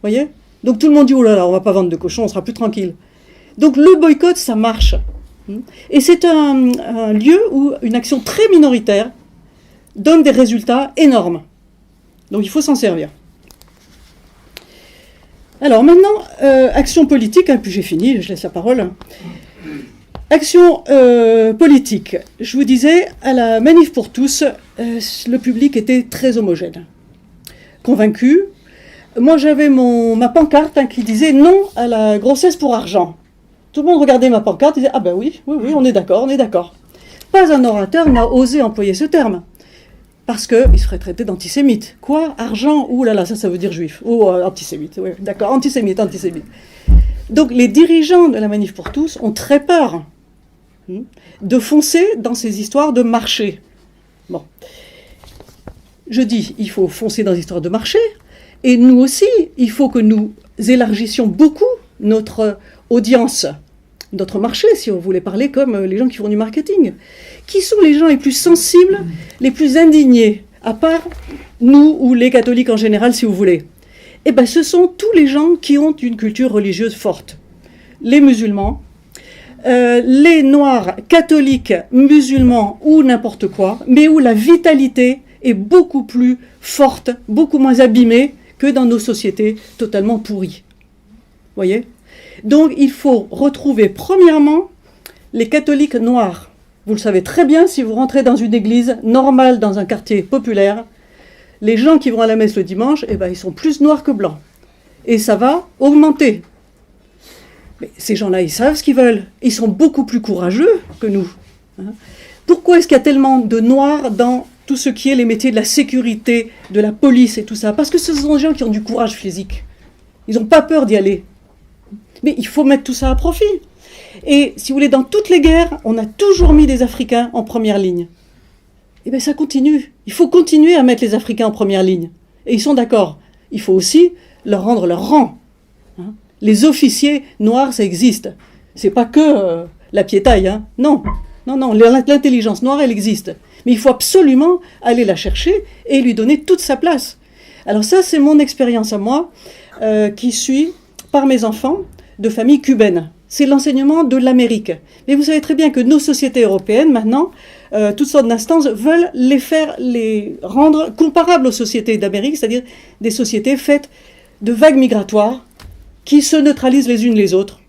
voyez ? Donc tout le monde dit « Oh là là, on va pas vendre de cochon, on sera plus tranquille ». Donc le boycott, ça marche. Et c'est un lieu où une action très minoritaire donne des résultats énormes. Donc il faut s'en servir. Alors maintenant, action politique, puis j'ai fini, je laisse la parole. Action politique. Je vous disais, à la Manif pour tous, le public était très homogène, convaincu. Moi j'avais ma pancarte qui disait non à la grossesse pour argent. Tout le monde regardait ma pancarte et disait ah ben oui, on est d'accord, on est d'accord. Pas un orateur n'a osé employer ce terme. Parce qu'il serait traité d'antisémite. Quoi ? Argent ? Ouh là là, ça veut dire juif. Ou antisémite, oui, d'accord, antisémite. Donc les dirigeants de la Manif pour tous ont très peur de foncer dans ces histoires de marché. Bon. Je dis, il faut foncer dans les histoires de marché, et nous aussi, il faut que nous élargissions beaucoup notre audience, notre marché, si on voulait parler comme les gens qui font du marketing. Qui sont les gens les plus sensibles, les plus indignés, à part nous ou les catholiques en général, si vous voulez ? Eh bien, ce sont tous les gens qui ont une culture religieuse forte. Les musulmans, les noirs, catholiques, musulmans ou n'importe quoi, mais où la vitalité est beaucoup plus forte, beaucoup moins abîmée que dans nos sociétés totalement pourries. Vous voyez ? Donc, il faut retrouver premièrement les catholiques noirs. Vous le savez très bien, si vous rentrez dans une église normale, dans un quartier populaire, les gens qui vont à la messe le dimanche, eh ben, ils sont plus noirs que blancs. Et ça va augmenter. Mais ces gens-là, ils savent ce qu'ils veulent. Ils sont beaucoup plus courageux que nous. Pourquoi est-ce qu'il y a tellement de noirs dans tout ce qui est les métiers de la sécurité, de la police et tout ça ? Parce que ce sont des gens qui ont du courage physique. Ils n'ont pas peur d'y aller. Mais il faut mettre tout ça à profit. Et si vous voulez, dans toutes les guerres, on a toujours mis des Africains en première ligne. Eh bien, ça continue. Il faut continuer à mettre les Africains en première ligne. Et ils sont d'accord. Il faut aussi leur rendre leur rang. Les officiers noirs, ça existe. C'est pas que la piétaille, hein. Non, non, non, l'intelligence noire, elle existe. Mais il faut absolument aller la chercher et lui donner toute sa place. Alors ça, c'est mon expérience à moi, qui suit par mes enfants de famille cubaine. C'est l'enseignement de l'Amérique. Mais vous savez très bien que nos sociétés européennes, maintenant, toutes sortes d'instances veulent les rendre comparables aux sociétés d'Amérique, c'est-à-dire des sociétés faites de vagues migratoires qui se neutralisent les unes les autres.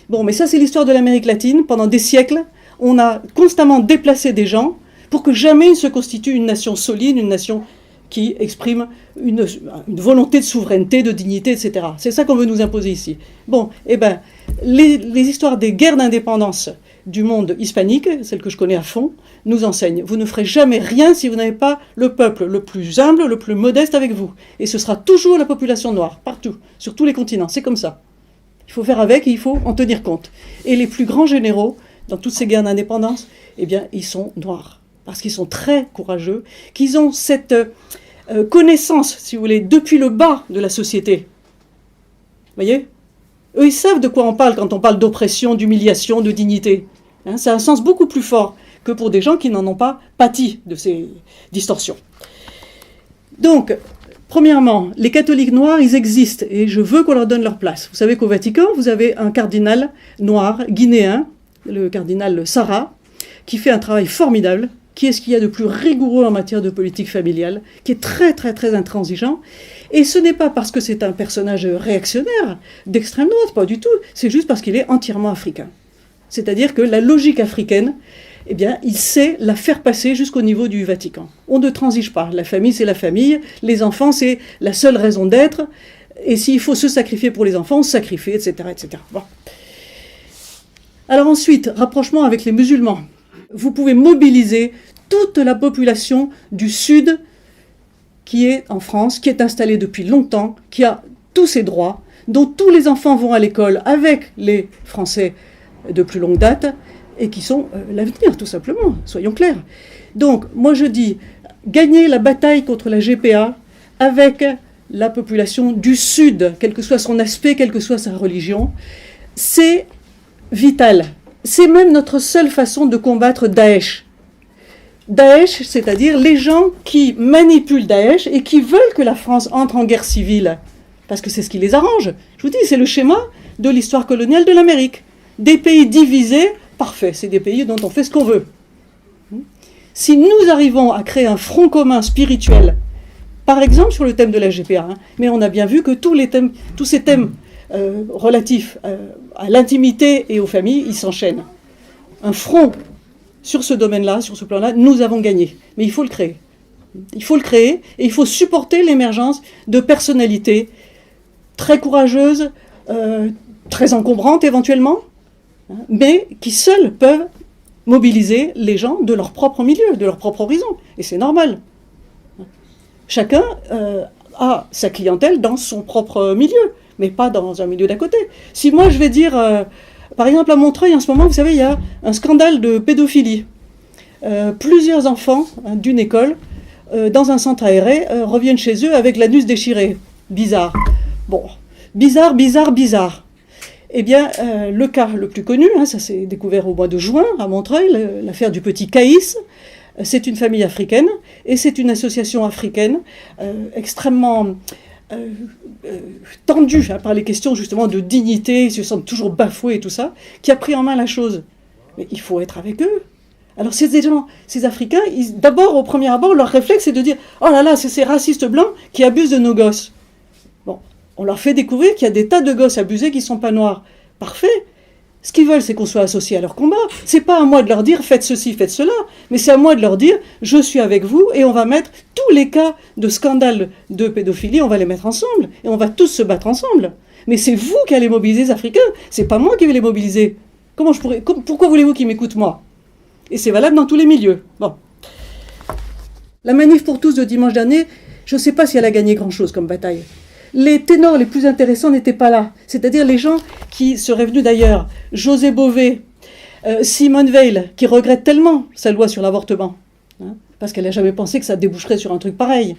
Bon, mais ça, c'est l'histoire de l'Amérique latine. Pendant des siècles, on a constamment déplacé des gens pour que jamais il se constitue une nation solide, une nation qui exprime une volonté de souveraineté, de dignité, etc. C'est ça qu'on veut nous imposer ici. Bon, eh bien, les histoires des guerres d'indépendance du monde hispanique, celles que je connais à fond, nous enseignent. Vous ne ferez jamais rien si vous n'avez pas le peuple le plus humble, le plus modeste avec vous. Et ce sera toujours la population noire, partout, sur tous les continents. C'est comme ça. Il faut faire avec et il faut en tenir compte. Et les plus grands généraux, dans toutes ces guerres d'indépendance, eh bien, ils sont noirs. Parce qu'ils sont très courageux, qu'ils ont cette connaissance, si vous voulez, depuis le bas de la société. Vous voyez ? Eux, ils savent de quoi on parle quand on parle d'oppression, d'humiliation, de dignité. Hein, ça a un sens beaucoup plus fort que pour des gens qui n'en ont pas pâti de ces distorsions. Donc, premièrement, les catholiques noirs, ils existent et je veux qu'on leur donne leur place. Vous savez qu'au Vatican, vous avez un cardinal noir guinéen, le cardinal Sarah, qui fait un travail formidable. Qui est ce qu'il y a de plus rigoureux en matière de politique familiale, qui est très très très intransigeant. Et ce n'est pas parce que c'est un personnage réactionnaire, d'extrême droite, pas du tout, c'est juste parce qu'il est entièrement africain. C'est-à-dire que la logique africaine, eh bien, il sait la faire passer jusqu'au niveau du Vatican. On ne transige pas, la famille c'est la famille, les enfants c'est la seule raison d'être, et s'il faut se sacrifier pour les enfants, on se sacrifie, etc. etc. Bon. Alors ensuite, rapprochement avec les musulmans. Vous pouvez mobiliser toute la population du Sud qui est en France, qui est installée depuis longtemps, qui a tous ses droits, dont tous les enfants vont à l'école avec les Français de plus longue date et qui sont l'avenir, tout simplement, soyons clairs. Donc, moi je dis, gagner la bataille contre la GPA avec la population du Sud, quel que soit son aspect, quelle que soit sa religion, c'est vital. C'est même notre seule façon de combattre Daesh. Daesh, c'est-à-dire les gens qui manipulent Daesh et qui veulent que la France entre en guerre civile. Parce que c'est ce qui les arrange. Je vous dis, c'est le schéma de l'histoire coloniale de l'Amérique. Des pays divisés, parfait, c'est des pays dont on fait ce qu'on veut. Si nous arrivons à créer un front commun spirituel, par exemple sur le thème de la GPA, mais on a bien vu que tous ces thèmes relatifs à l'intimité et aux familles, ils s'enchaînent. Un front sur ce domaine-là, sur ce plan-là, nous avons gagné. Mais il faut le créer. Il faut le créer et il faut supporter l'émergence de personnalités très courageuses, très encombrantes éventuellement, mais qui seules peuvent mobiliser les gens de leur propre milieu, de leur propre horizon. Et c'est normal. Chacun a sa clientèle dans son propre milieu, mais pas dans un milieu d'à côté. Si moi je vais dire, par exemple à Montreuil en ce moment, vous savez, il y a un scandale de pédophilie. Plusieurs enfants d'une école, dans un centre aéré, reviennent chez eux avec l'anus déchiré. Bizarre. Bon, bizarre. Eh bien, le cas le plus connu, ça s'est découvert au mois de juin à Montreuil, l'affaire du petit Caïs. C'est une famille africaine et c'est une association africaine extrêmement tendue par les questions justement de dignité, ils se sentent toujours bafoués et tout ça, qui a pris en main la chose. Mais il faut être avec eux. Alors ces gens, ces Africains, d'abord au premier abord, leur réflexe c'est de dire « Oh là là, c'est ces racistes blancs qui abusent de nos gosses ». Bon, on leur fait découvrir qu'il y a des tas de gosses abusés qui ne sont pas noirs. Parfait. Ce qu'ils veulent, c'est qu'on soit associés à leur combat. C'est pas à moi de leur dire faites ceci, faites cela, mais c'est à moi de leur dire je suis avec vous et on va mettre tous les cas de scandale de pédophilie, on va les mettre ensemble et on va tous se battre ensemble. Mais c'est vous qui allez mobiliser les Africains, c'est pas moi qui vais les mobiliser. Pourquoi voulez-vous qu'ils m'écoutent moi? Et c'est valable dans tous les milieux. Bon. La manif pour tous de dimanche dernier, je ne sais pas si elle a gagné grand-chose comme bataille. Les ténors les plus intéressants n'étaient pas là. C'est-à-dire les gens qui seraient venus d'ailleurs. José Bové, Simone Veil, qui regrette tellement sa loi sur l'avortement, parce qu'elle n'a jamais pensé que ça déboucherait sur un truc pareil.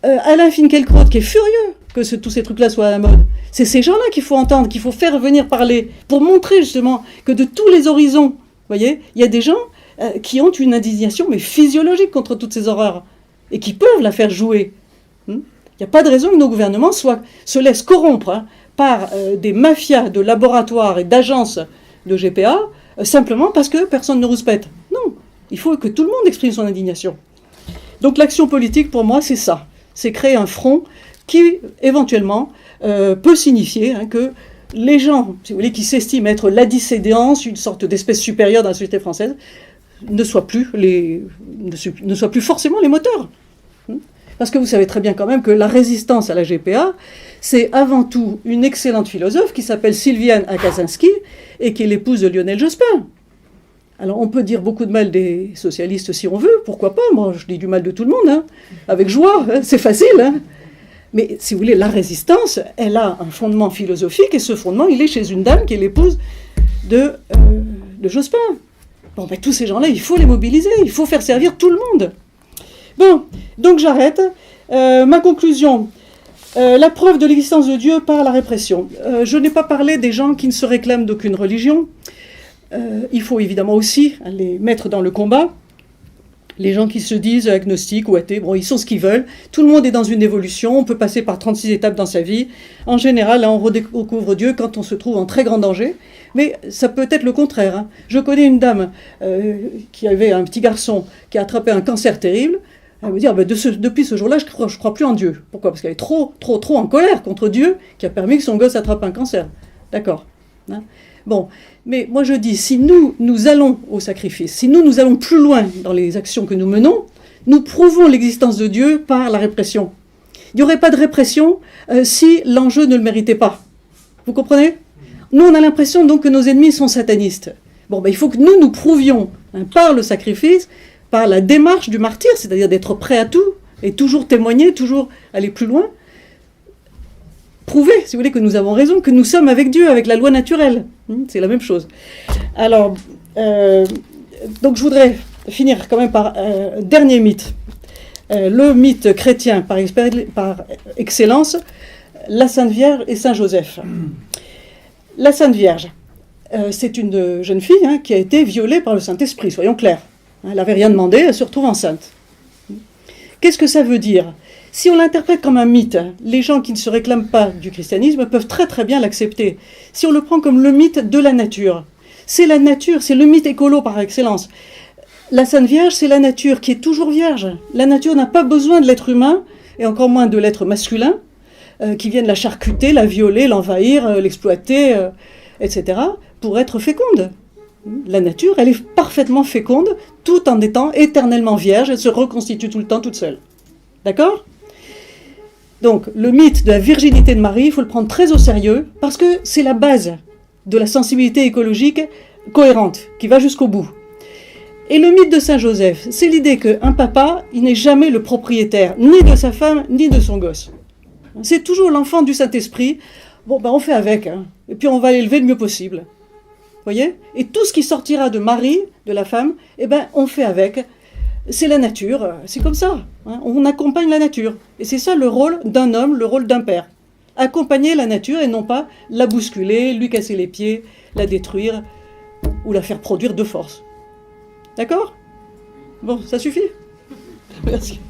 Alain Finkielkraut, qui est furieux, que tous ces trucs-là soient à la mode. C'est ces gens-là qu'il faut entendre, qu'il faut faire venir parler, pour montrer justement que de tous les horizons, vous voyez, il y a des gens qui ont une indignation mais physiologique contre toutes ces horreurs, et qui peuvent la faire jouer. Il n'y a pas de raison que nos gouvernements se laissent corrompre par des mafias de laboratoires et d'agences de GPA, simplement parce que personne ne rouspète. Non, il faut que tout le monde exprime son indignation. Donc l'action politique, pour moi, c'est ça. C'est créer un front qui, éventuellement, peut signifier que les gens, si vous voulez, qui s'estiment être la dissédance, une sorte d'espèce supérieure dans la société française, ne soient plus forcément les moteurs. Parce que vous savez très bien quand même que la résistance à la GPA, c'est avant tout une excellente philosophe qui s'appelle Sylviane Akaczynski et qui est l'épouse de Lionel Jospin. Alors on peut dire beaucoup de mal des socialistes si on veut, pourquoi pas, moi je dis du mal de tout le monde, avec joie, c'est facile. Mais si vous voulez, la résistance, elle a un fondement philosophique et ce fondement, il est chez une dame qui est l'épouse de Jospin. Bon, ben, tous ces gens-là, il faut les mobiliser, il faut faire servir tout le monde. Bon, donc j'arrête. Ma conclusion, la preuve de l'existence de Dieu par la répression. Je n'ai pas parlé des gens qui ne se réclament d'aucune religion. Il faut évidemment aussi les mettre dans le combat. Les gens qui se disent agnostiques ou athées, bon, ils sont ce qu'ils veulent. Tout le monde est dans une évolution, on peut passer par 36 étapes dans sa vie. En général, là, on redécouvre Dieu quand on se trouve en très grand danger. Mais ça peut être le contraire. Je connais une dame qui avait un petit garçon qui a attrapé un cancer terrible. Elle me dit, depuis ce jour-là, je crois plus en Dieu. Pourquoi ? Parce qu'elle est trop en colère contre Dieu qui a permis que son gosse attrape un cancer. D'accord. Bon, mais moi je dis, si nous allons au sacrifice, si nous allons plus loin dans les actions que nous menons, nous prouvons l'existence de Dieu par la répression. Il n'y aurait pas de répression si l'enjeu ne le méritait pas. Vous comprenez ? Nous, on a l'impression donc que nos ennemis sont satanistes. Bon, il faut que nous prouvions, par le sacrifice, par la démarche du martyr, c'est-à-dire d'être prêt à tout, et toujours témoigner, toujours aller plus loin, prouver, si vous voulez, que nous avons raison, que nous sommes avec Dieu, avec la loi naturelle. C'est la même chose. Alors, donc je voudrais finir quand même par dernier mythe. Le mythe chrétien par excellence, la Sainte Vierge et Saint Joseph. La Sainte Vierge, c'est une jeune fille qui a été violée par le Saint-Esprit, soyons clairs. Elle n'avait rien demandé, elle se retrouve enceinte. Qu'est-ce que ça veut dire ? Si on l'interprète comme un mythe, les gens qui ne se réclament pas du christianisme peuvent très très bien l'accepter. Si on le prend comme le mythe de la nature, c'est la nature, c'est le mythe écolo par excellence. La Sainte Vierge, c'est la nature qui est toujours vierge. La nature n'a pas besoin de l'être humain, et encore moins de l'être masculin, qui viennent la charcuter, la violer, l'envahir, l'exploiter, etc., pour être féconde. La nature, elle est parfaitement féconde, tout en étant éternellement vierge, elle se reconstitue tout le temps toute seule. D'accord ? Donc, le mythe de la virginité de Marie, il faut le prendre très au sérieux, parce que c'est la base de la sensibilité écologique cohérente, qui va jusqu'au bout. Et le mythe de Saint Joseph, c'est l'idée qu'un papa, il n'est jamais le propriétaire, ni de sa femme, ni de son gosse. C'est toujours l'enfant du Saint-Esprit. Bon, on fait avec, et puis on va l'élever le mieux possible. Vous voyez ? Et tout ce qui sortira de Marie, de la femme, on fait avec. C'est la nature, c'est comme ça. On accompagne la nature. Et c'est ça le rôle d'un homme, le rôle d'un père. Accompagner la nature et non pas la bousculer, lui casser les pieds, la détruire ou la faire produire de force. D'accord ? Bon, ça suffit ? Merci.